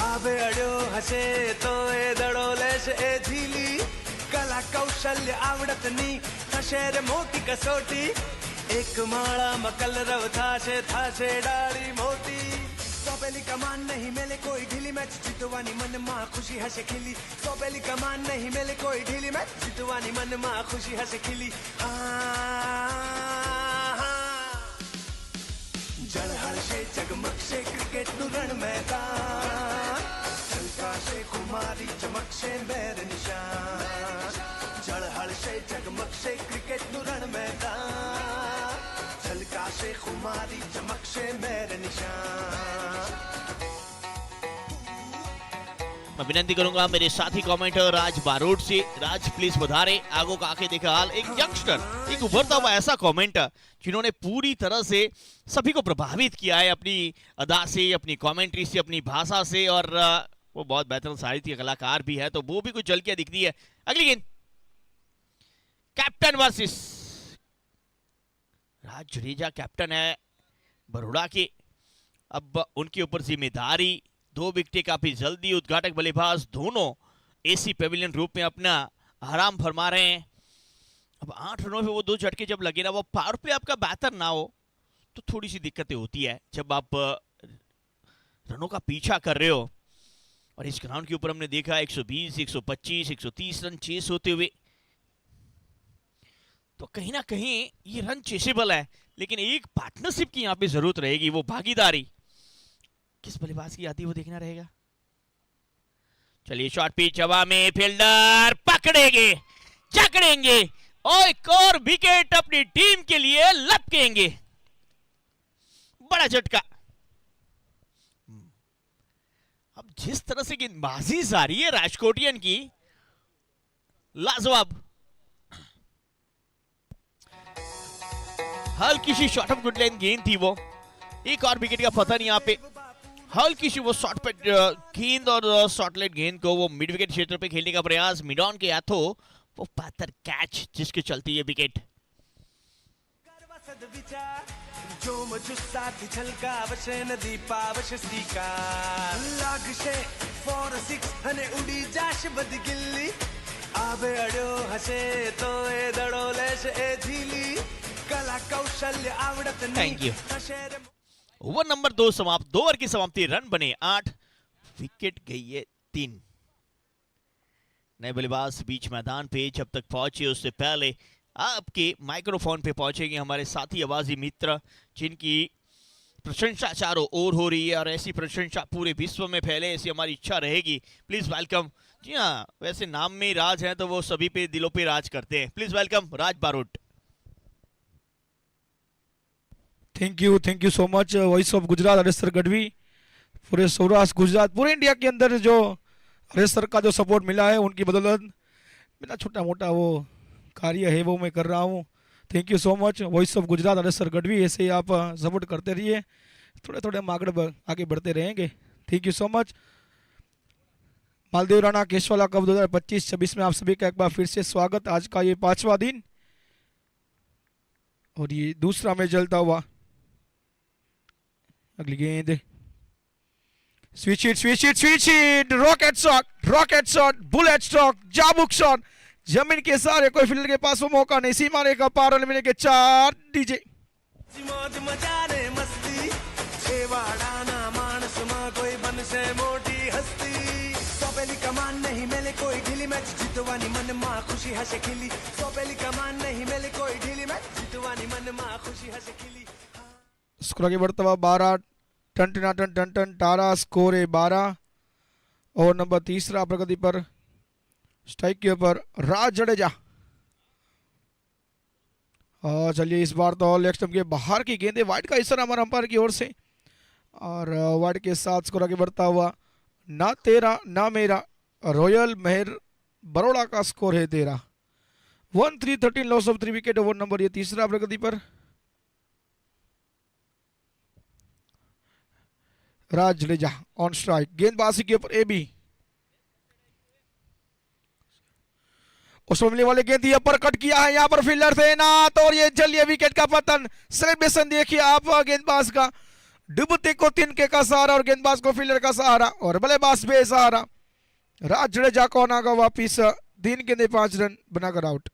આવે અડ્યો હશે તો એ દડો લેશે એ ઝીલી કલા કૌશલ્ય આવડતની થશે રે મોટી કસોટી એક માળામાં કલરવ થાશે થાશે ડાળી મોટી સોંપેલી કમાન નહીં મેલે કોઈ ઢીલી મેચ જીતવાની મનમાં ખુશી હશે ખીલી સોંપેલી કમાન નહીં મેલે કોઈ ઢીલી મેચ જીતવાની મનમાં ખુશી હશે ખીલી ઝળહળશે જગમગશે ક્રિકેટનું રણ મેદાન છલકાશે કુમારી ચમકશે મેર નિશાન ઝળહળશે જગમગશે ક્રિકેટનું રણ મેદાન छलकाशे खुमारी चमकशे मेरे निशान।
मैं विनती करूंगा मेरे साथी कमेंटर राज बारोट से। राज प्लीज पधारे, आगो का आंखें देखा हाल। एक यंगस्टर, एक उभरता हुआ ऐसा कमेंटर जिन्होंने पूरी तरह से सभी को प्रभावित किया है अपनी अदा से, अपनी कमेंट्री से, अपनी भाषा से, और वो बहुत बेहतर साहित्य कलाकार भी है, तो वो भी कुछ झलकियां दिखती है। अगली गेंद कैप्टन वर्सेस राज जडेजा, कैप्टन है बड़ौदा के। अब उनके ऊपर जिम्मेदारी, 2 विकेट काफी जल्दी। उद्घाटक बल्लेबाज दोनों एसी पेविलियन रूप में अपना आराम फरमा रहे हैं। अब 8 रनों पे वो 2 झटके जब लगे ना, वो पावर प्ले आपका बेहतर ना हो तो थोड़ी सी दिक्कतें होती है जब आप रनों का पीछा कर रहे हो। और इस ग्राउंड के ऊपर हमने देखा 120, 125, 130 रन चेस होते हुए, तो कहीं ना कहीं ये रन चेसेबल है, लेकिन एक पार्टनरशिप की यहां पे जरूरत रहेगी। वो भागीदारी किस बल्लेबाज की आती है वो देखना रहेगा। चलिए शॉर्ट पिच, हवा में फील्डर पकड़ेंगे, जकड़ेंगे और एक और विकेट अपनी टीम के लिए लपकेंगे। बड़ा झटका। अब जिस तरह से गेंदबाजी जारी है राजकोटियन की, लाजवाब। हल्की सी शॉर्ट ऑफ गुड लाइन गेंद थी वो, एक और विकेट का पता नहीं यहाँ पे। हल्की सी वो शॉर्ट पे गेंद और शॉर्ट लाइन गेंद को वो मिड विकेट क्षेत्र पे खेलने का प्रयास, मिड ऑन के हाथों वो पातर कैच जिसके चलते ये विकेट।
जोम जुस्साथी छलकावशे नदी पावश स्वीकार लागशे 4-6 અને ઉડી જાશ બધી ગિલ્લી આવે અડ્યો હશે તો એ દડો લેશે એ ઝીલી कला कौशल्य आवड़त
थैंक यू। ओवर नंबर 2 समाप्त, 2 ओवर की समाप्ति, रन बने 8, विकेट गई है 3। नए बल्लेबाज बीच मैदान पे जब तक पहुंचे उससे पहले आपके माइक्रोफोन पे पहुंचेंगे हमारे साथी आवाजी मित्र जिनकी प्रशंसा चारों ओर हो रही है और ऐसी प्रशंसा पूरे विश्व में फैले, ऐसी हमारी इच्छा रहेगी। Please welcome. जी हाँ, वैसे नाम में राज है तो वो सभी पे दिलों पे राज करते हैं। Please welcome Raj Barot.
Thank you so much. Voice of Gujarat Haresh sir Gadhvi, पूरे सौराष्ट्र गुजरात पूरे इंडिया के अंदर जो हरेश सर का जो सपोर्ट मिला है उनकी बदौलत मेरा छोटा मोटा वो कार्य है वो मैं कर रहा हूँ। Thank you so much voice of Gujarat Haresh sir Gadhvi, ऐसे ही आप सपोर्ट करते रहिए, थोड़े थोड़े आगे बढ़ते रहेंगे। Thank you so much. Maldev Rana Keshwala cup 2025-26 में आप सभी का एक बार फिर से स्वागत। आज का ये 5वां दिन और ये दूसरा मैच चलता हुआ। अगली गेंद switch hit, rocket shot, bullet shot, जाबुक शॉट, जमीन के सारे, कोई फील्डर के पास वो मौका नहीं, सीमा रेखा पार होने मिले के 4 डीजे।
मौज मचाने मस्ती छेवाड़ाना मानस मां कोई बन से मोटी हस्ती सोपेली कमान नहीं मेले कोई ढीली मैच जीतवानी मन मां खुशी हसे खिली सोपेली कमान नहीं मेले कोई ढीली मैच जीतवानी मन मां खुशी हसे खिली।
स्कोर आगे बढ़ता हुआ 12 टन टारा, स्कोर है 12। ओवर नंबर 3 प्रगति पर स्ट्राइक के ऊपर राज जडेजा। और चलिए इस बार तो लेग स्टंप के बाहर की गेंद है, वाइड का इशारा हमारे अंपायर की ओर से। और वाइड के साथ स्कोर आगे बढ़ता हुआ ना तेरा ना मेरा, रॉयल मेहर बड़ौदा का स्कोर है 13। 1-3-13 loss of 3 wicket. Over number ये तीसरा प्रगति पर। राज जडेजा ऑन स्ट्राइक, गेंदबाजी के ऊपर एबी। उसमें मिलने वाले गेंद अपर कट किया है यहाँ पर फील्डर थे ना, तो ये चलिए विकेट का पतन। सेलिब्रेशन देखिए आप गेंदबाज का, डुबते को तिनके का सहारा और गेंदबाज को फील्डर का सहारा और बल्लेबाज बेसहारा। राज जडेजा को आना वापिस, 3 गेंदे 5 रन बनाकर आउट।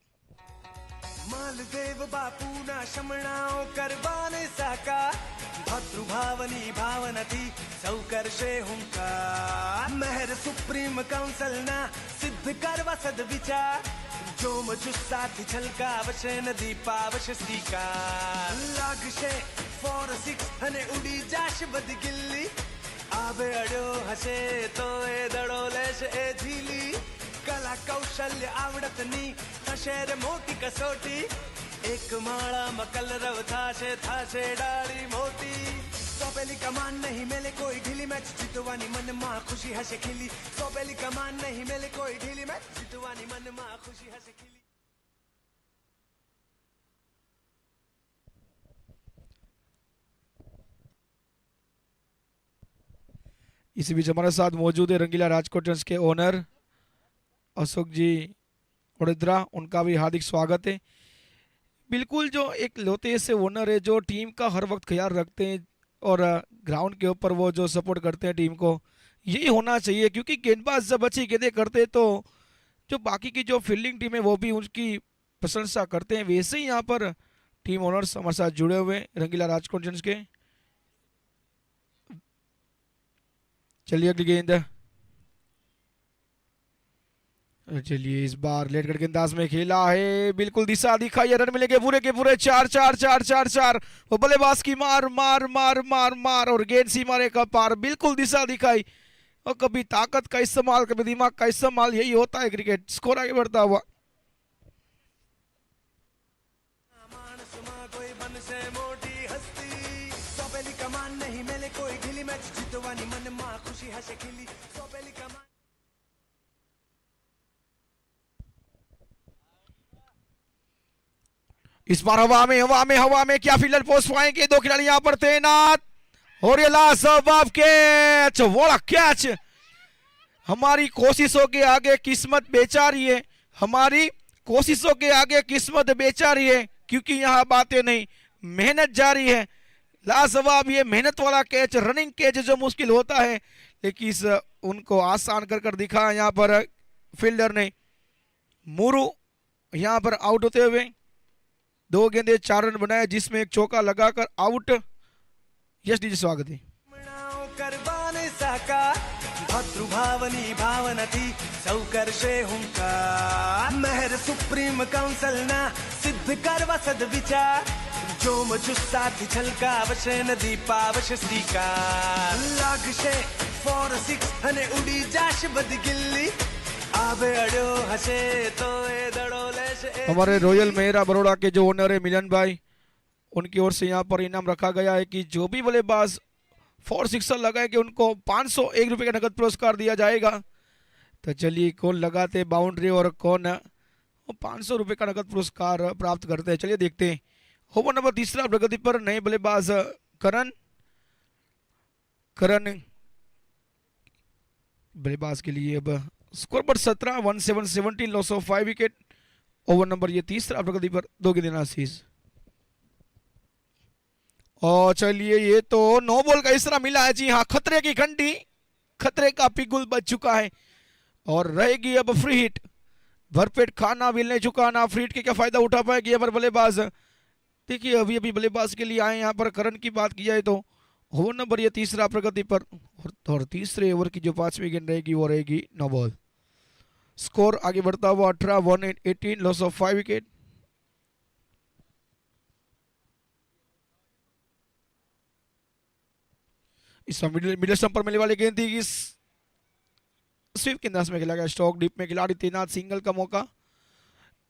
मालदेव बापू ना शमणाओ करबाने साका, भद्रुभावनी भावना थी सौकर्षे हुंकार। मेहर सुप्रीम काउंसिल ना सिद्ध करवा सद्विचार, जोम जुस्साथी छलकावशे नदी पावशे स्वीकार। लागशे 4-6 અને ઉડી જાશ બદગિલ્લી, આવે અડ્યો હશે તો એ દડો લેશે એ ઝીલી। કલા કૌશલ્ય આવડતની થશે રે મોટી કસોટી, એક માળામાં કલરવ થાશે થાશે ડાળી મોટી। સોંપેલી કમાન નહીં મેલે કોઈ ઢીલી, મેચ જીતવાની મનમાં ખુશી હશે ખીલી। સોંપેલી કમાન નહીં મેલે કોઈ ઢીલી, મેચ જીતવાની મનમાં ખુશી હશે ખીલી।
इसी बीच हमारे साथ मौजूद है रंगीला राजकोट टाइटंस के ओनर अशोक जी वडोदरा, उनका भी हार्दिक स्वागत है। बिल्कुल जो एक लोते से ओनर है जो टीम का हर वक्त ख्याल रखते हैं और ग्राउंड के ऊपर वो जो सपोर्ट करते हैं टीम को, यही होना चाहिए। क्योंकि गेंदबाज जब अच्छी गेंदें करते तो जो बाकी की जो फील्डिंग टीम है वो भी उनकी प्रशंसा करते हैं। वैसे ही यहाँ पर टीम ओनर्स हमारे साथ जुड़े हुए हैं रंगीला राजकोट टाइटंस के। चलिए अगली गेंद, चलिए इस बार लेट कर गेंदाज में खेला है, बिल्कुल दिशा दिखाई, रन मिलेंगे पूरे के पूरे 4-4-4-4-4। वो बल्लेबाज की मार मार मार मार मार और गेंद सीमा रेखा पार, बिल्कुल दिशा दिखाई। और कभी ताकत का इस्तेमाल कभी दिमाग का इस्तेमाल, यही होता है क्रिकेट। स्कोर आगे बढ़ता हुआ। इस बार हवा में क्या फील्डर पोस्ट पाएंगे, 2 खिलाड़ी यहां पर तैनात और ये लाजवाब कैच, बड़ा कैच। हमारी कोशिशों के आगे किस्मत बेचारी है, हमारी कोशिशों के आगे किस्मत बेचारी है, क्योंकि यहां बातें नहीं, मेहनत जारी है। लाजवाब ये मेहनत वाला कैच, रनिंग कैच जो मुश्किल होता है, लेकिन उनको आसान कर कर दिखाया यहाँ पर फील्डर ने। मुरु यहाँ पर आउट होते हुए 2 गेंदे 4 रन बनाए, जिसमें एक चौका लगाकर आउट। यश डीजे स्वागत है।
भद्रुभावनी भावना थी सौकर्षे हुंकार। मेहर सुप्रीम काउंसिल ना सिद्ध करवा सद्विचार, जोम जुस्साथी छलकावशे नदी पावशे स्वीकार। लागशे 4-6 અને ઉડી જાશ બદગિલ્લી, આવે અડ્યો હશે તો એ દડો લેશે।
हमारे रॉयल मेहरा बड़ौदा के जो ओनर है मिलन भाई, उनकी ओर से यहाँ पर इनाम रखा गया है कि जो भी बल्लेबाज 4 सिक्सर लगाएंगे उनको 501 रुपये का नगद पुरस्कार दिया जाएगा। तो चलिए कौन लगाते बाउंड्री और कौन 500 रुपये का नगद पुरस्कार प्राप्त करते हैं, चलिए देखते हैं। ओवर नंबर तीसरा प्रगति पर नए बल्लेबाज करण बल्लेबाज के लिए अब स्कोर पर 17, 17 loss of 5 wicket. Over number ये तीसरा प्रगति पर 2 गेंदें नासीज। और चलिए ये तो नो बॉल का इशारा मिला है, जी हाँ, खतरे की घंटी, खतरे का पिगुल बज चुका है और रहेगी अब फ्री हिट। भरपेट खाना मिलने चुका ना, फ्री हिट के क्या फायदा उठा पाएगी यहाँ पर बल्लेबाज। देखिए अभी अभी बल्लेबाज के लिए आए यहाँ पर करण की बात की जाए तो ओवर नंबर ये तीसरा प्रगति पर और तीसरे ओवर की जो 5वीं गेंद रहेगी वो रहेगी नो बॉल। स्कोर आगे बढ़ता हुआ 18, 118 लॉस ऑफ 5 विकेट। इस मिडिल स्टंप पर मिलने वाली गेंद थी, इस स्वीप के अंदाज में खेला गया, स्ट्रोक डीप में खिलाड़ी तैनात, सिंगल का मौका।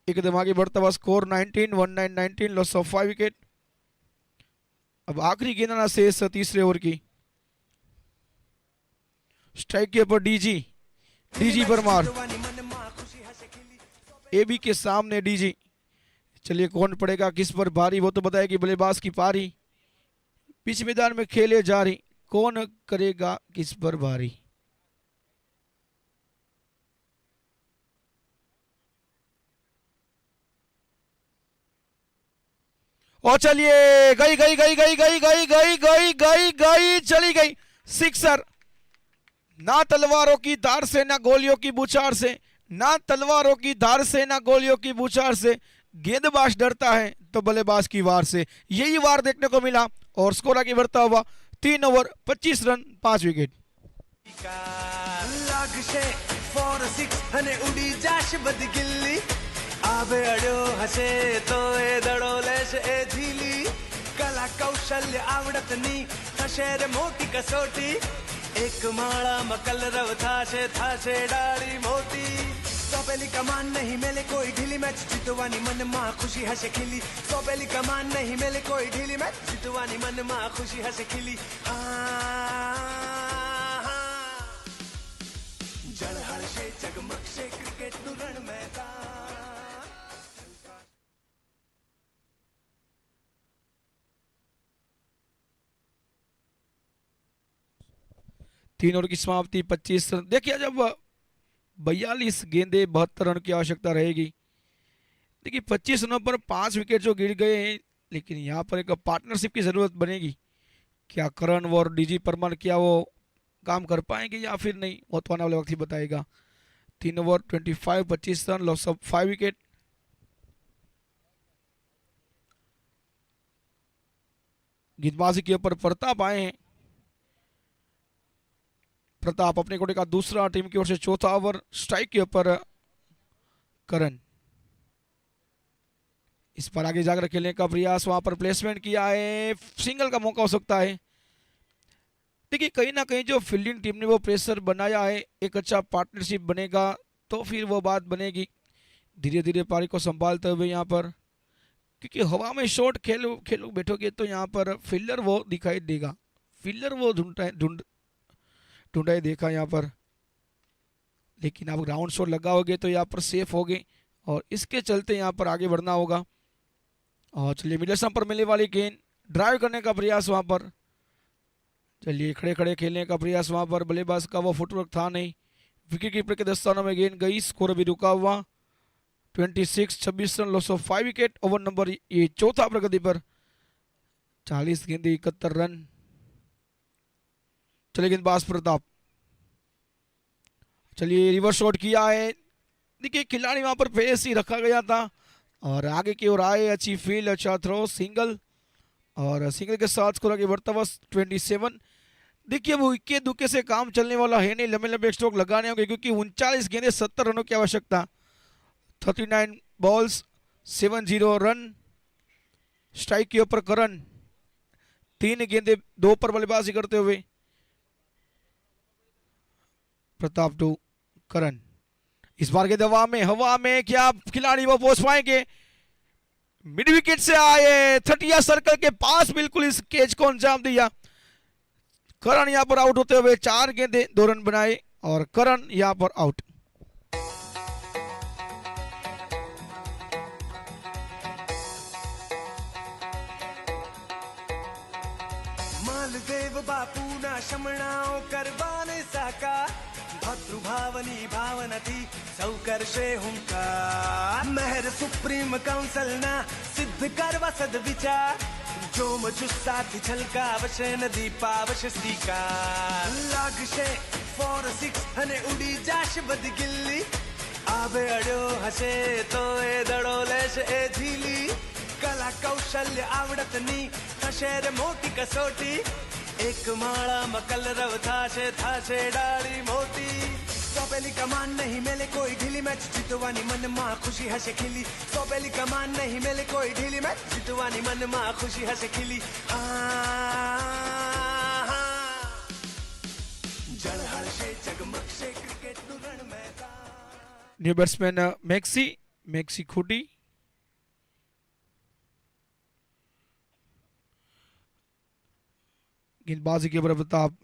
एकदम आगे बढ़ता हुआ स्कोर 19 लॉस ऑफ 5 विकेट। अब आखिरी गेंद शेष तीसरे ओवर की। स्ट्राइक के ऊपर डीजी परमार, एबी के सामने डीजी। चलिए कौन पड़ेगा किस पर भारी वो तो बताएगी बल्लेबाज की पारी। पिच मैदान में खेले जारी, कौन करेगा किस पर भारी। और चलिए गई गई गई गई गई गई गई गई गई गई चली गई सिक्सर। ना तलवारों की धार से ना गोलियों की बौछार से, ना तलवारों की धार से ना गोलियों की बौछार से, गेंदबाज डरता है तो बल्लेबाज की वार से। यही वार देखने को मिला और स्कोर आगे बढ़ता हुआ 3 ओवर 25 रन 5 विकेट।
आबे अड्यो हसे तो ए दडोलेश ए झीली, कला कौशल्य आवडतनी थशेर मोटी कसोटी, एक माळा मकल रव थाशे डाळी मोटी। सोपेली कमान नहीं मेले कोई ढीली मैच जितवानी मन मां खुशी हसे खिली, सोपेली कमान नहीं मेले कोई ढीली मैच जितवानी मन मां खुशी हसे खिली। जळहळ से जगमग से क्रिकेट नु रण मैदान।
3 ओवर की समाप्ति 25 रन। देखिए जब 42 गेंदे 72 रन की आवश्यकता रहेगी। देखिए 25 रनों पर 5 विकेट जो गिर गए हैं, लेकिन यहाँ पर एक पार्टनरशिप की जरूरत बनेगी। क्या करण और डीजी परमार क्या वो काम कर पाएंगे या फिर नहीं, वो तो आने वाले वक्त ही बताएगा। 3 over 25 run loss of 5 wicket. गेंदबाजी के ऊपर प्रताप आए हैं। प्रताप अपने कोटे का दूसरा, टीम की ओर से चौथा ओवर। स्ट्राइक के ऊपर करण, इस पर आगे जाकर खेलने का प्रयास, वहां पर प्लेसमेंट किया है, सिंगल का मौका हो सकता है। देखिए कहीं ना कहीं जो फील्डिंग टीम ने वो प्रेशर बनाया है, एक अच्छा पार्टनरशिप बनेगा तो फिर वो बात बनेगी। धीरे धीरे पारी को संभालते हुए यहाँ पर, क्योंकि हवा में शॉट खेलो बैठोगे तो यहाँ पर फील्डर वो दिखाई देगा, फील्डर वो ढूंढाई देखा यहाँ पर। लेकिन आप ग्राउंड शॉट लगाओगे तो यहाँ पर सेफ होगे और इसके चलते यहाँ पर आगे बढ़ना होगा। और चलिए मिडल स्टंप पर मिलने वाली गेंद, ड्राइव करने का प्रयास वहां पर। चलिए खड़े खड़े खेलने का प्रयास वहां पर, बल्लेबाज का वो फुटवर्क था नहीं। विकेट कीपर के दस्तानों में गेंद गई, स्कोर अभी रुका हुआ 26 run loss of 5 wicket. Over number ये चौथा प्रगति पर, 40 गेंदे 71 रन। चलिए गेंदबाज प्रताप, चलिए रिवर्स शॉट किया है। देखिए खिलाड़ी वहां पर फेस ही रखा गया था और आगे की ओर आए, अच्छी फील्ड, अच्छा थ्रो, सिंगल और सिंगल के साथ स्कोर आगे बढ़ता हुआ 27। देखिए वो इक्के दुक्के से काम चलने वाला है नहीं, लंबे लंबे स्ट्रोक लगाने होंगे क्योंकि 39 गेंदे 70 रनों की आवश्यकता। 39 बॉल्स 70 रन। स्ट्राइक के ऊपर करण, 3 गेंदे 2 पर बल्लेबाजी करते हुए। प्रताप टू करण, इस बार के हवा में क्या खिलाड़ी वो पहुंच पाएंगे? मिड विकेट से आए, 30 सर्कल के पास बिल्कुल इस कैच को अंजाम दिया। करण यहां पर आउट होते हुए 4 गेंदे 2 रन बनाए और करण यहां पर आउट।
मालदेव बापू ना शमणाओ करवाने साका, भद्रुभावनी भावना थी सौकर्षे हुंकार। मेहर सुप्रीम काउंसिल ना सिद्ध करवा सद विचार, जो जुस्सा थी छलका अवश्य नदी पावश स्वीकार। लागशे 4-6 हने उड़ी जाश बद गिल्ली, आबे अड्यो हसे तो ए दडोलेश ए झीली, कला कौशल्य आवडतनी थशेर मोटी कसोटी, एक माळा मकल रव थाशे डाळी मोटी। सोपेली कमान नहीं मेले कोई ढीली मैच जितवानी मन मां खुशी हसे खिली, सोपेली कमान नहीं मेले कोई ढीली मैच जितवानी मन मां खुशी हसे खिली। जळहळ से जगमग से क्रिकेट नु रण मैदान।
New batsman maxi maxi Khunti, गेंदबाजी के ऊपर प्रताप,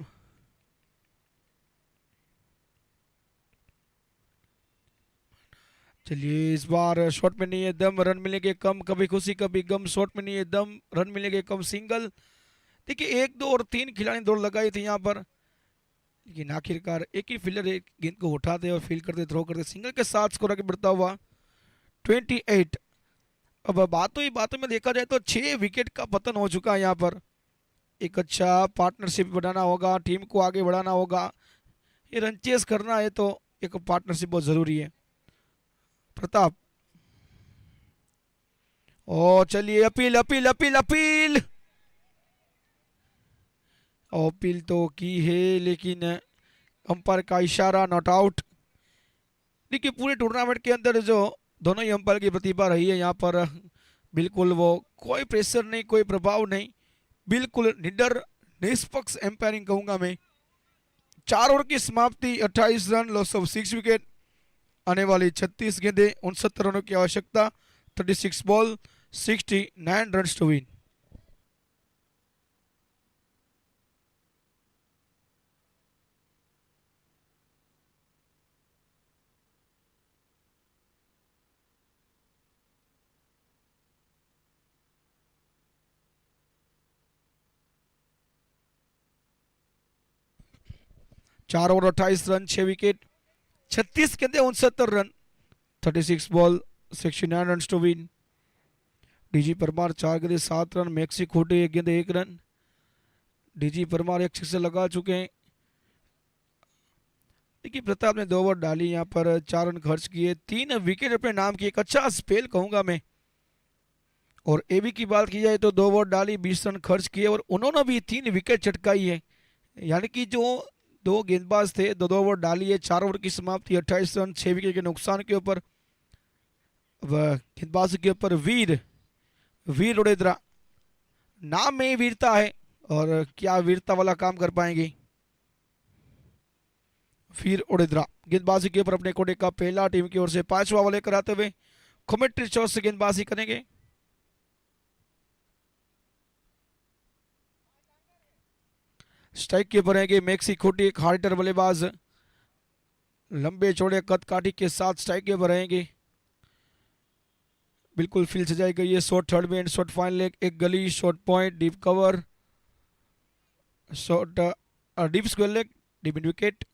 चलिए इस बार शॉट में नहीं है दम, रन मिलेंगे कम, कभी खुशी कभी गम, शॉट में नहीं है दम, रन मिलेंगे कम, सिंगल। देखिए 1 2 और 3 खिलाड़ी दौड़ लगाई थी यहाँ पर, लेकिन आखिरकार एक ही फील्डर एक गेंद को उठाते और फील्ड करते, थ्रो करते, सिंगल के साथ स्कोर आगे बढ़ता हुआ 28। अब बातों में देखा जाए तो 6 विकेट का पतन हो चुका है यहाँ पर। एक अच्छा पार्टनरशिप बनाना होगा, टीम को आगे बढ़ाना होगा, ये रन चेस करना है तो एक पार्टनरशिप बहुत जरूरी है। प्रताप, ओ चलिए appeal appeal appeal appeal, appeal तो की है लेकिन अंपायर का इशारा, नॉट आउट। देखिए पूरे टूर्नामेंट के अंदर जो दोनों ही अंपायर की प्रतिभा रही है यहाँ पर, बिल्कुल वो कोई प्रेशर नहीं, कोई प्रभाव नहीं, बिल्कुल निडर निष्पक्ष एम्पायरिंग कहूंगा मैं। 4 ओवर की समाप्ति, 28 रन, लॉस ऑफ 6 विकेट, आने वाली 36 गेंदें, 69 रनों की आवश्यकता, 36 बॉल, 69 रन टू विन। चार ओवर 28 रन, 6 विकेट, 36 गेंदें, 69 run, 36 ball, 69 run to win. DG Parmar 4 गेंदें 7 रन, मैक्सी खोटे 1 गेंद 1 रन। डीजी परमार 1 सिक्सर लगा चुके हैं। देखिए प्रताप ने 2 ओवर डाली, यहाँ पर 4 रन खर्च किए, 3 विकेट अपने नाम की, एक अच्छा स्पेल कहूंगा मैं। और एबी की बात की जाए तो 2 ओवर डाली, 20 रन खर्च किए और उन्होंने भी 3 विकेट चटकाई है। यानी कि जो 2 गेंदबाज थे, 2 ओवर डाली है, 4 ओवर की समाप्ति, 28 रन, 6 विकेट के नुकसान के ऊपर। गेंदबाज के ऊपर वीर ओडेद्रा, नाम में ही वीरता है और क्या वीरता वाला काम कर पाएंगे वीर ओडेद्रा। गेंदबाजी के ऊपर अपने कोटे का पहला, टीम की ओर से 5वां ओवर लेकर आते हुए कमेंट्री चौथ से गेंदबाजी करेंगे। स्ट्राइक के ऊपर रहेंगे मैक्सी खोटी, एक हार्डर बल्लेबाज, लंबे चौड़े कद काठी के साथ स्ट्राइक के ऊपर रहेंगे। बिल्कुल फील्ड सजाई गई है, शॉट थर्ड में, शॉट फाइनल लेग, एक गली, shot point, deep cover, shot deep square leg, deep in wicket.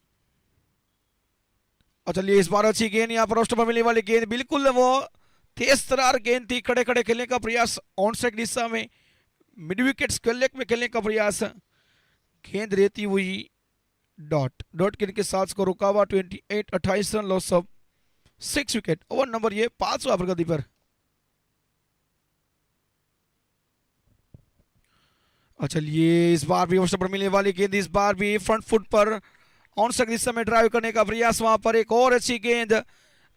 और चलिए इस बार अच्छी गेंद यहाँ पर ऑस्टर पर मिलने वाली गेंद, बिल्कुल वो तेज तरार गेंद थी, खड़े खड़े खेलने का प्रयास, ऑन साइड दिशा में, मिड विकेट स्क्वायर लेग में खेलने का प्रयास, गेंद रहती हुई डॉट गेंद के साथ स्कोर रुका हुआ 28, 28 run, loss of 6 wicket. Over number ये 5वां प्रगति पर। चलिए इस बार भी अवसर पर मिलने वाली गेंद, इस बार भी फ्रंट फुट पर ऑन साइड दिशा में ड्राइव करने का प्रयास, वहां पर एक और अच्छी गेंद,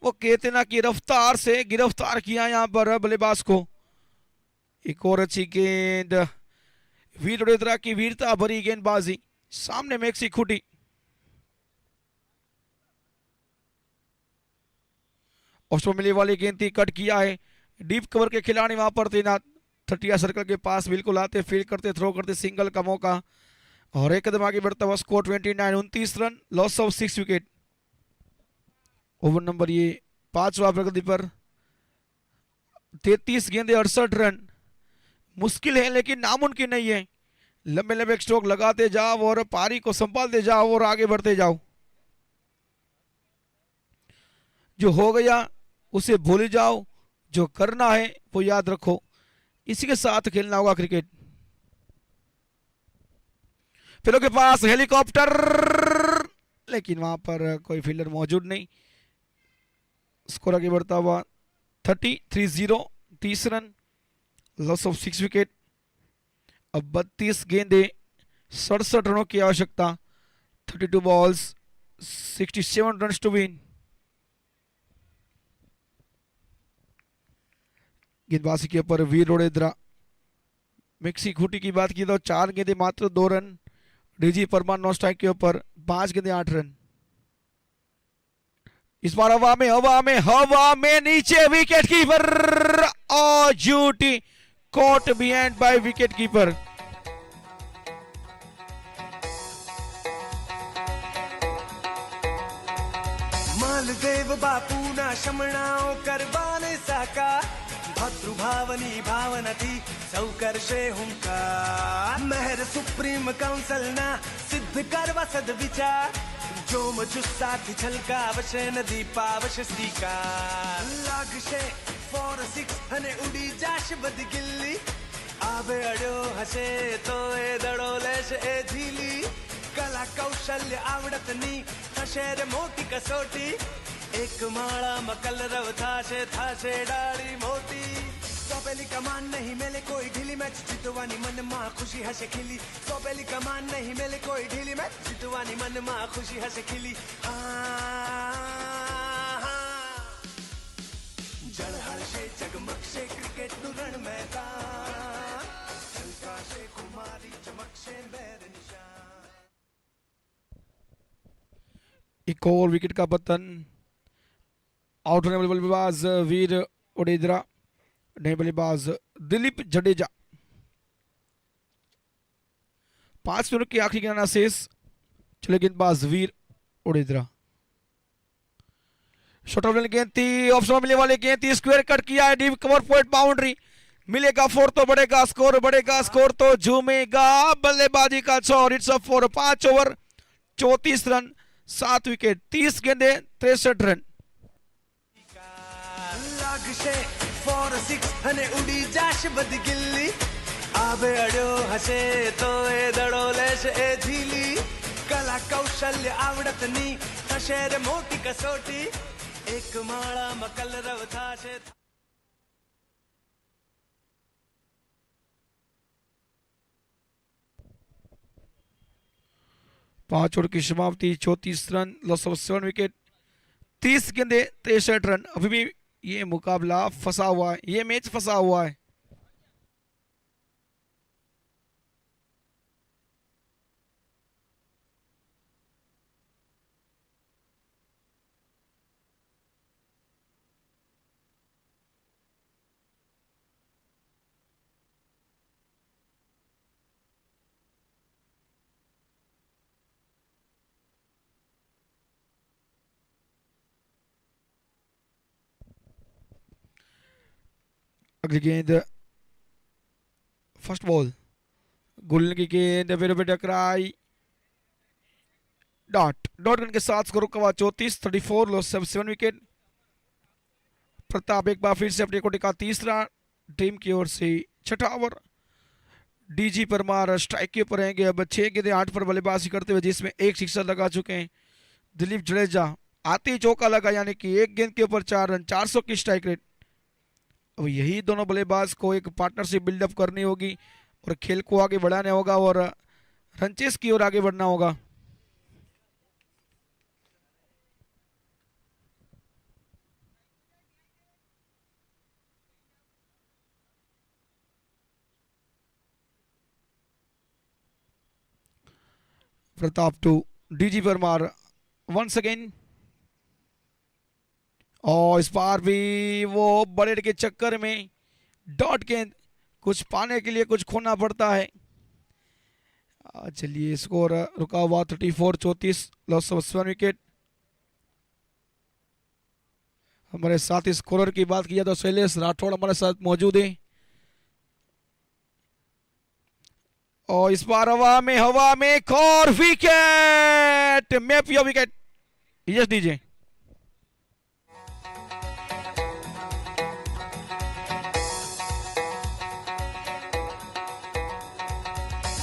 वो कहते ना कि रफ्तार से गिरफ्तार किया यहां पर बल्लेबाज को। एक और अच्छी गेंद, वीर ओडेद्रा की वीरता भरी गेंदबाजी, सामने मैक्सी खूटी। ऑस्ट्रो मिलने वाली गेंद थी, कट किया है, डीप कवर के खिलाड़ी वहां पर तैनात, 30 सर्कल के पास बिल्कुल आते, फील्ड करते, थ्रो करते, सिंगल का मौका और एक कदम आगे बढ़ता हुआ score 29, 29 run, loss of 6 wicket. Over number ये 5वां प्रगति पर। 33 गेंदे 68 रन, मुश्किल है लेकिन नामुमकिन नहीं है। लंबे लंबे स्ट्रोक लगाते जाओ और पारी को संभालते जाओ और आगे बढ़ते जाओ। जो हो गया उसे भूल जाओ, जो करना है वो याद रखो, इसी के साथ खेलना होगा क्रिकेट। फिलों के पास हेलीकॉप्टर, लेकिन वहां पर कोई फील्डर मौजूद नहीं। स्कोर आगे बढ़ता हुआ 30, 30 रन, लॉस ऑफ 6 विकेट। अब 32 गेंदे, 67 रनों की आवश्यकता, 32 बॉल्स, 67 रन टू विन। गेंदबाजी के ऊपर वीर ओडेद्रा। मैक्सी खूटी की बात की तो 4 गेंदे मात्र 2 run. DG Parmar non strike के ऊपर 5 गेंदे 8 रन। इस बार हवा में नीचे विकेट कीपर और ड्यूटी caught behind by wicket keeper.
मालदेव बापू ना शमणाओ करवाने साका भद्रुभावनी भावना थी सौकर्षे हुंकार मेहर सुप्रीम काउंसिल ना सिद्ध करवा सद विचार जो मुझुस्सा थी छलका अवश्य नदी पावश स्वीकार लागशे 4-6 हने उड़ी जाश बद गिल्ली आबे अड्यो हसे तो ए दड़ो लेश ए झीली कला कौशल्य आवडतनी थशेर मोटी कसोटी एक माळा मकल रव थाशे डाળી मोटी सोपेली कमान नहीं मेले कोई ढीली मैच जितवानी मन मां खुशी हसे खिली सोपेली कमान नहीं मेले कोई ढीली मैच जितवानी मन मां खुशी हसे खिली जळहळशे जगमगशे क्रिकेट नु रण मैदान छलकाशे कुमारी चमकशे बैर निशान
एक और विकेट का पतन आउट होने वाले बल्लेबाज वीर ओडेदरा नए बल्लेबाज दिलीप जडेजा 5 मिनट की आखिरी गेंद शेष चले गेंदबाज वीर ओडेदरा शॉट ऑफ गेंद थी ऑप्शन मिलने वाले गेंद थी स्क्वायर कट किया है डीप कवर पॉइंट बाउंड्री मिलेगा 4 तो बढ़ेगा स्कोर तो झूमेगा बल्लेबाजी का छोर it's a for 5 over 34 run 7 wicket 30 गेंदे 63 रन
लागशे 4-6 हने उड़ी जाश बद गिल्ली आबे अड्यो हसे तो ए दड़ो लेश ए झीली कला कौशल्य आवडतनी थशेर मोटी कसोटी एक माळा मकल रव थाशे
5 ओवर की समाप्ति 34 रन लॉस ऑफ 7 विकेट 30 गेंदे 63 रन अभी भी ये मुकाबला फंसा हुआ है ये मैच फंसा हुआ है अगली गेंद फर्स्ट बॉल गुल्लन की गेंद फिर टकराई डॉट रन के साथ स्कोर का 34 लॉस 7 विकेट प्रताप एक बार फिर से अपनी कोटि का तीसरा टीम की ओर से छठा ओवर डीजी परमार स्ट्राइक के ऊपर रहेंगे अब 6 गेंदे 8 पर बल्लेबाजी करते हुए जिसमें एक सिक्सर लगा चुके हैं दिलीप जडेजा आते ही चौका लगा यानी कि एक गेंद के ऊपर 4 रन 400 की स्ट्राइक रेट अब यही दोनों बल्लेबाज को एक पार्टनरशिप बिल्डअप करनी होगी और खेल को आगे बढ़ाना होगा और रनचेस की ओर आगे बढ़ना होगा Pratap to DG Parmar once again और इस बार भी वो बड़े के चक्कर में डॉट गेंद कुछ पाने के लिए कुछ खोना पड़ता है चलिए स्कोर रुका हुआ 34 लॉस ऑफ 7 विकेट हमारे साथ स्कोरर की बात किया तो शैलेश राठौड़ हमारे साथ मौजूद है और इस बार हवा में एक और विकेट मैप या विकेट यस दीजिए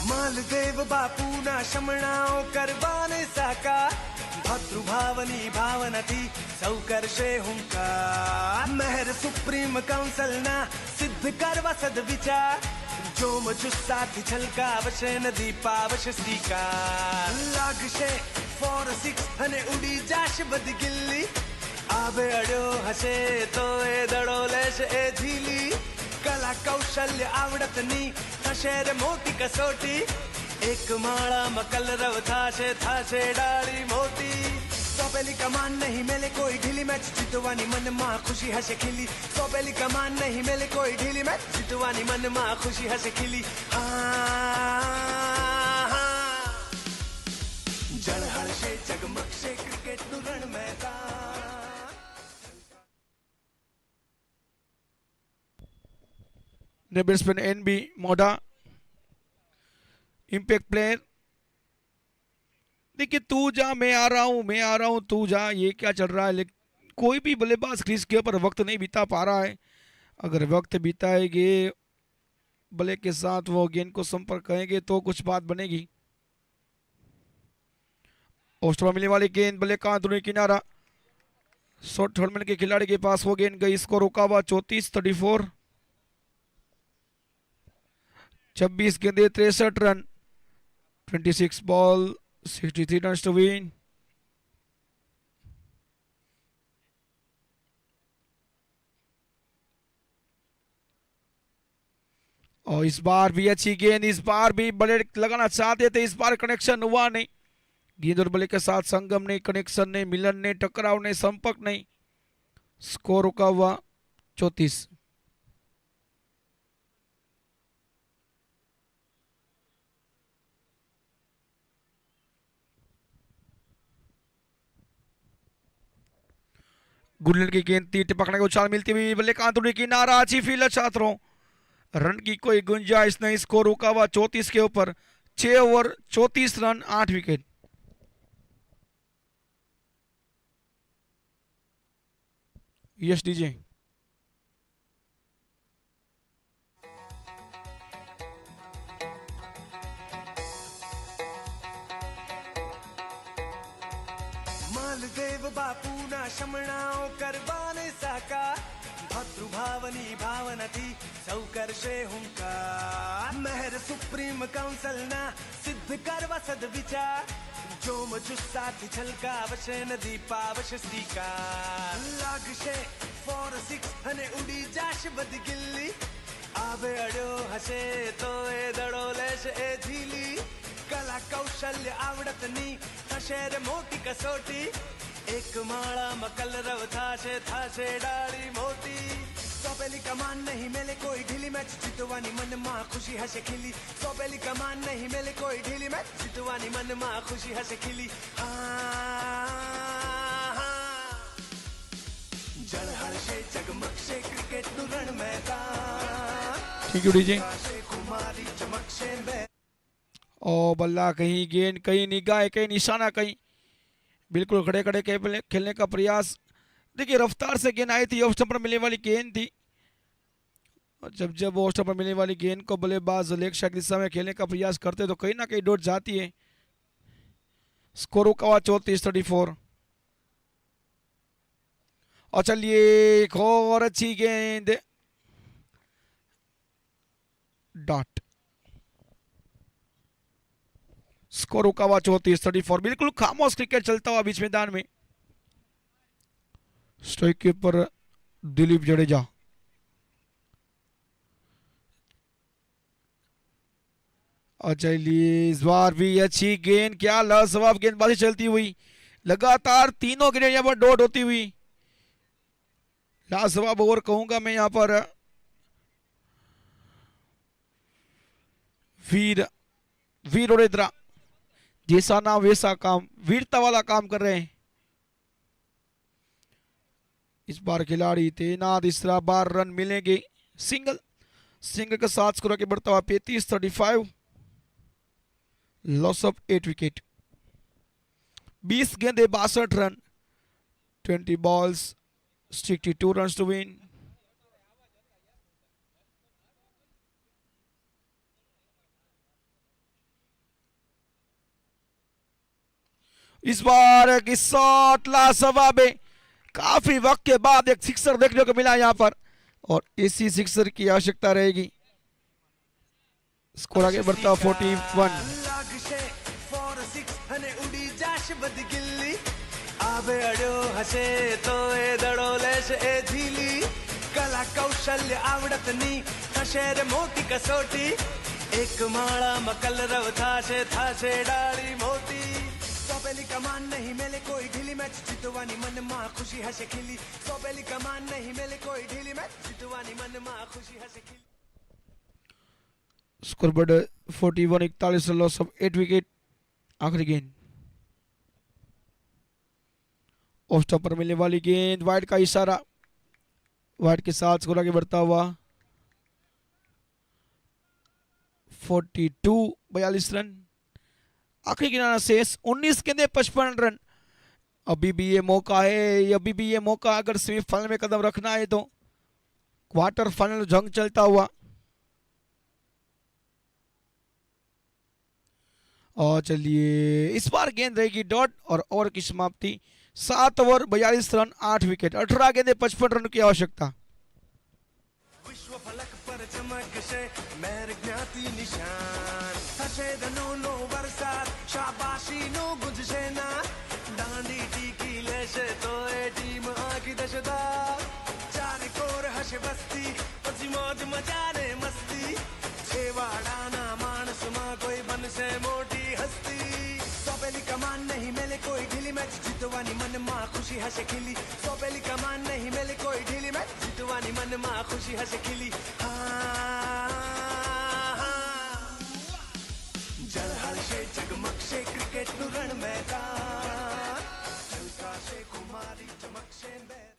मालदेव बापू ना शमणाओ करवाने साका भद्रुभावनी भावना थी सौकर्षे हुंकार मेहर सुप्रीम काउंसिल ना सिद्ध करवा सद विचार जो मुझुस्सा थी छलका अवश्य नदी पावश स्वीकार लागशे 4-6 हने उड़ी जाश बद गिल्ली आबे अड्यो हसे तो ए दड़ो लेश ए झीली कला कौशल्य आवडतनी थशेर मोटी कसोटी एक माळा मकल रव थाशे डाળી मोटी સોંપેલી કમાન નહીં મેલે કોઈ ઢીલી મેચ જીતવાની મનમાં ખુશી હશે ખીલી સોંપેલી કમાન નહીં મેલે કોઈ ઢીલી મેચ જીતવાની મનમાં ખુશી હશે ખીલી ઝળહળશે જગમગશે ક્રિકેટનું રણ મેદાન
ने बैट्समैन NB मोडा इम्पैक्ट प्लेयर। देखिए तू जा मैं आ रहा हूँ तू जा, ये क्या चल रहा है। कोई भी बल्लेबाज क्रीज के ऊपर वक्त नहीं बिता पा रहा है। अगर वक्त बिताएंगे बल्ले के साथ वो गेंद को संपर्क करेंगे तो कुछ बात बनेगी। ऑस्ट्रेलिया मिलने वाली गेंद बल्ले का अंदरूनी किनारा शॉर्ट टूर्नामेंट के खिलाड़ी के पास वो गेंद गई, इसको रोका हुआ 34-34। 26 गेंदे 63 run, 26 ball 63 run to win. और इस बार भी अच्छी गेंद, इस बार भी बल्ले लगाना चाहते थे, इस बार कनेक्शन हुआ नहीं। गेंद और बल्ले के साथ संगम नहीं, कनेक्शन नहीं, मिलन नहीं, टकराव नहीं, संपर्क नहीं, स्कोर रुका हुआ 34। गुडलैंड की गेंद तीर पकड़ने को उछाल मिलती हुई बल्ले का अंदरूनी किनारा, अच्छी फील्ड छात्रों, रन की कोई गुंजाइश नहीं। स्कोर रुका हुआ 34 के ऊपर, 6 over 34 run 8 wicket. Yes DJ
Maldev બાપુના શમણાઓ કરવાને સાકાર ભાતૃભાવની ભાવનાથી સૌ કરશે હુંકાર મહેર સુપ્રીમ કાઉન્સિલના સિદ્ધ કરવા સદવિચાર જોમ જુસ્સાથી છલકાવશે નદી પાવશે સ્વીકાર લાગશે 4-6 અને ઉડી જાશે બધી ગિલ્લી આવે અડ્યો હશે તો એ દડો લેશે એ ઝીલી કલા કૌશલ્ય આવડતની થશે રે મોટી કસોટી એક માળામાં કલરવ થાશે થાશે ડાળી મોટી સોંપેલી કમાન નહીં મેલે કોઈ ઢીલી મેચ જીતવાની મનમાં ખુશી હશે ખીલી સોંપેલી કમાન નહીં મેલે કોઈ ઢીલી મેચ જીતવાની મનમાં ખુશી હશે ખીલી ઝળહળશે જગમગશે ક્રિકેટનું રણ मैदान
थैंक यू डीजे।
कुमारी चमकશે
और बल्ला कहीं गेंद कहीं निगाह कहीं निशाना कहीं बिल्कुल खड़े खड़े खेलने का प्रयास। देखिए रफ्तार से गेंद आई थी, ऑफ स्टंप पर मिलने वाली गेंद थी। और जब ऑफ स्टंप पर मिलने वाली गेंद को बल्लेबाज लेग साइड दिशा में खेलने का प्रयास करते तो कहीं ना कहीं डोट जाती है। स्कोर का 34-34। और चलिए एक और अच्छी गेंद, डॉट। स्कोर रुका हुआ 34-34। बिल्कुल खामोश क्रिकेट चलता हुआ बीच मैदान में। स्ट्राइक के ऊपर दिलीप जडेजा। और चलिए इस बार भी अच्छी गेंद, क्या लाजवाब गेंदबाजी चलती हुई, लगातार तीनों गेंदें यहां पर डॉट होती हुई। लाजवाब ओवर कहूंगा मैं यहां पर। वीर ओडेद्रा, जैसा नाम वैसा काम, वीरता वाला काम कर रहे हैं इस बार खिलाड़ी तैनात। इस बार रन मिलेंगे, सिंगल के साथ स्कोर आगे बढ़ता हुआ 35-35। Loss of 8 wicket. 20 गेंदे 62 run, 20 balls 62 run to win. इस बार की शॉट लाजवाब है, काफी वक्त के बाद एक सिक्सर देखने को मिला यहां पर और इसी सिक्सर की आवश्यकता रहेगी। स्कोर आगे बढ़ता 41।
आवे अड्यो हसे तो ए दड़ो लेशे ए झीली कला कौशल्य आवडतनी थशे रे मोटी कसोटी एक माळाમાં કલરવ થાશે થાશે ડાળી મોટી સોંપેલી કમાન નહીં મેલે કોઈ ઢીલી मैच जितवानी मन मां खुशी हसे खिली सोबेली कमान नहीं मिले कोई ढीली मैच जितवानी मन मां खुशी हसे खिली
स्कोरबोर्ड 41-41 लॉस ऑफ 8 विकेट। आखिरी गेंद ऑफ स्टॉप पर मिलने वाली गेंद, वाइड का इशारा, वाइड के साथ स्कोर आगे बढ़ता हुआ 42 रन। आखिरी किनारा शेष 19 गेंदे 55 रन। अभी भी ये मौका है, अभी भी ये मौका, अगर सेमीफाइनल में कदम रखना है तो क्वार्टर फाइनल जंग चलता हुआ। और चलिए इस बार गेंद रहेगी डॉट और ओवर की समाप्ति 7 ओवर 42 रन 8 विकेट 18 गेंदे 55 रन की आवश्यकता।
विश्व फलक पर चमक से मेर ज्ञाति निशान हसे दनो नो बरसात शाबाशी नो गुजसे ना डांडी टीकी लेसे तो ए टीम आखी दशदा चार कोर हसे बस्ती पची मौज मचाने मस्ती छेवाड़ा ना मानस मां कोई बन से मोटी हस्ती सोपेली कमान नहीं मिले कोई ढीली मैच जितवानी मन मां खुशी हसे खिली सोपेली कमान नहीं मिले कोई ढीली मैच जितवानी मन मां खुशी हसे खिली जल हर्षे जगमग से क्रिकेट नु रण मैदान झलका से कुमारी चमक से बैर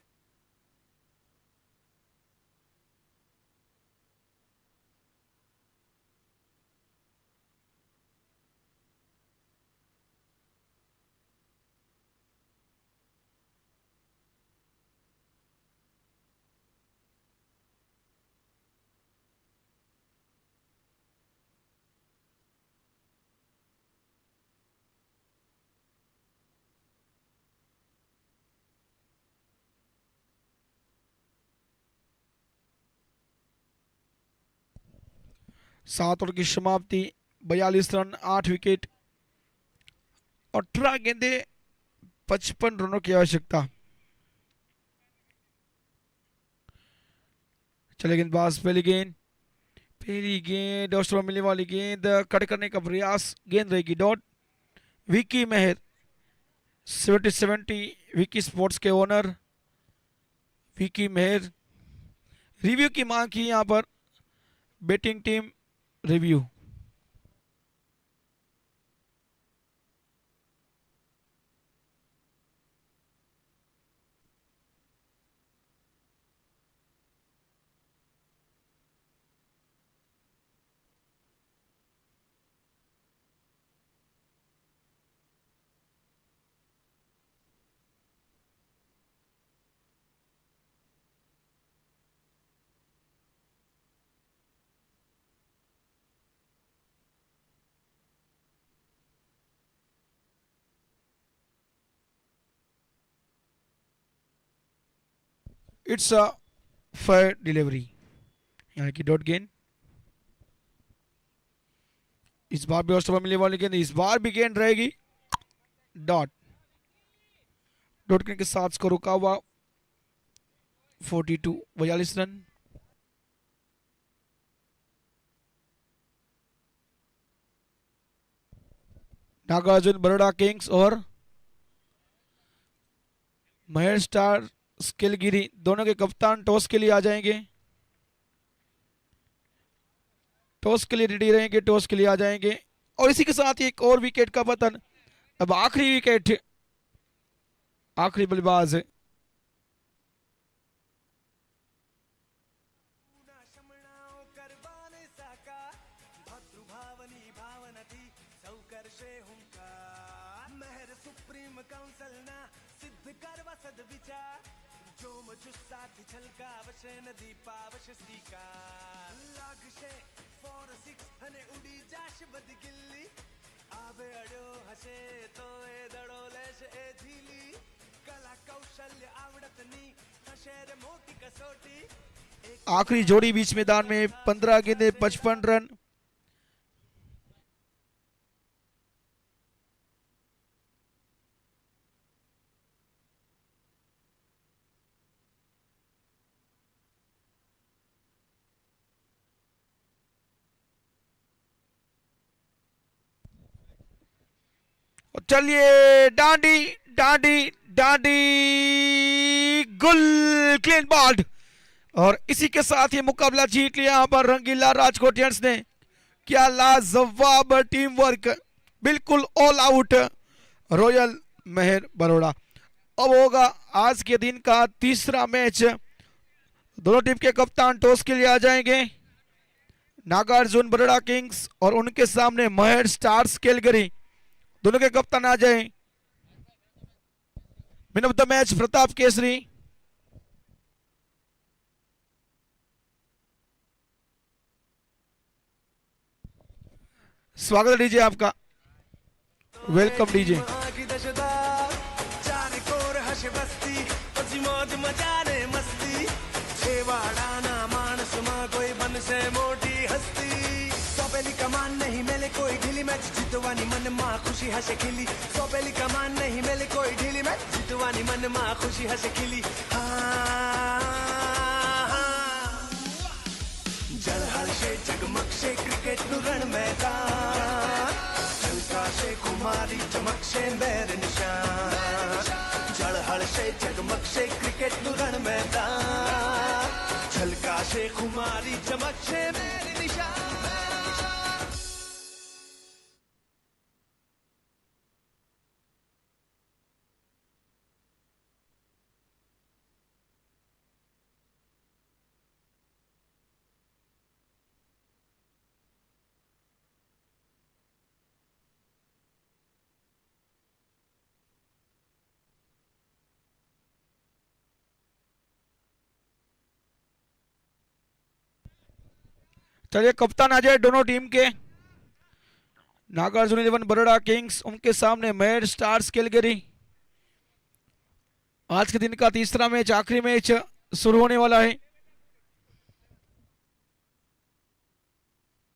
सात ओवर की समाप्ति 42 रन 8 विकेट 18 गेंदे 55 रनों की आवश्यकता। चले गेंदबाज पहली गेंद ऑस्ट्रेलिया में मिलने वाली गेंद कट करने का प्रयास, गेंद रहेगी डॉट। विकी मेहर 70 विकी स्पोर्ट्स के ओनर विकी मेहर रिव्यू की मांग की यहां पर batting team review. It's a fair delivery, यानी कि डॉट गेंद। इस बार भी ऑस्ट्रेलिया मिलने वाली गेंद, इस बार भी गेंद रहेगी डॉट। डॉट गेंद के साथ स्कोर रुका हुआ 42 रन। नागार्जुन बरोड़ा किंग्स और महेश स्टार स्किलगिरी दोनों के कप्तान टॉस के लिए आ जाएंगे, टॉस के लिए रेडी रहेंगे, टॉस के लिए आ जाएंगे। और इसी के साथ ही एक और विकेट का पतन। अब आखिरी विकेट, आखिरी बल्लेबाज
नदी पावश स्वीकार लागशे 4-6 हने उड़ी जाश बदगिल्ली आबे अड्यो हसे तो ए दड़ो लेश ए झीली कला कौशल्य आवड़तनी हशेर मोटी कसोटी।
आखिरी जोड़ी बीच मैदान में 15 गेंदे 55 रन। और चलिए डांडी डांडी डांडी गुल क्लीन बॉल्ड। और इसी के साथ ये मुकाबला जीत लिया यहाँ पर रंगीला राजकोटियंस ने। क्या लाजवाब टीम वर्क, बिल्कुल ऑल आउट रॉयल मेहर बड़ौदा। अब होगा आज के दिन का तीसरा मैच। दोनों टीम के कप्तान टॉस के लिए आ जाएंगे। नागार्जुन बड़ौदा किंग्स और उनके सामने मेहर स्टार्स कैलगरी, दोनों के कप्तान आ जाए। Man of the match Pratap Kesari. स्वागत डीजे आपका, वेलकम डीजे।
मोटी हस्ती सोपेली कमान नहीं मिले कोई ढीली मैच जितवानी मन माँ खुशी हंसे खिली। सोपेली कमान नहीं मिले कोई ढीली मैच जितवानी मन माँ खुशी हंसे खिली। जळहळ से जगमग से क्रिकेट नु रण मैदान, झलका से कुमारी चमक से मेरे निशान। जळहळ से जगमग से क्रिकेट नु रण मैदान, झलका से कुमारी चमक से मेरे निशान।
चलिए कप्तान आ जाए दोनों टीम के। नागार्जुन 11 बड़ौदा किंग्स, उनके सामने मेहर स्टार्स कैलगरी। आज के दिन का तीसरा मैच, आखिरी मैच शुरू होने वाला है।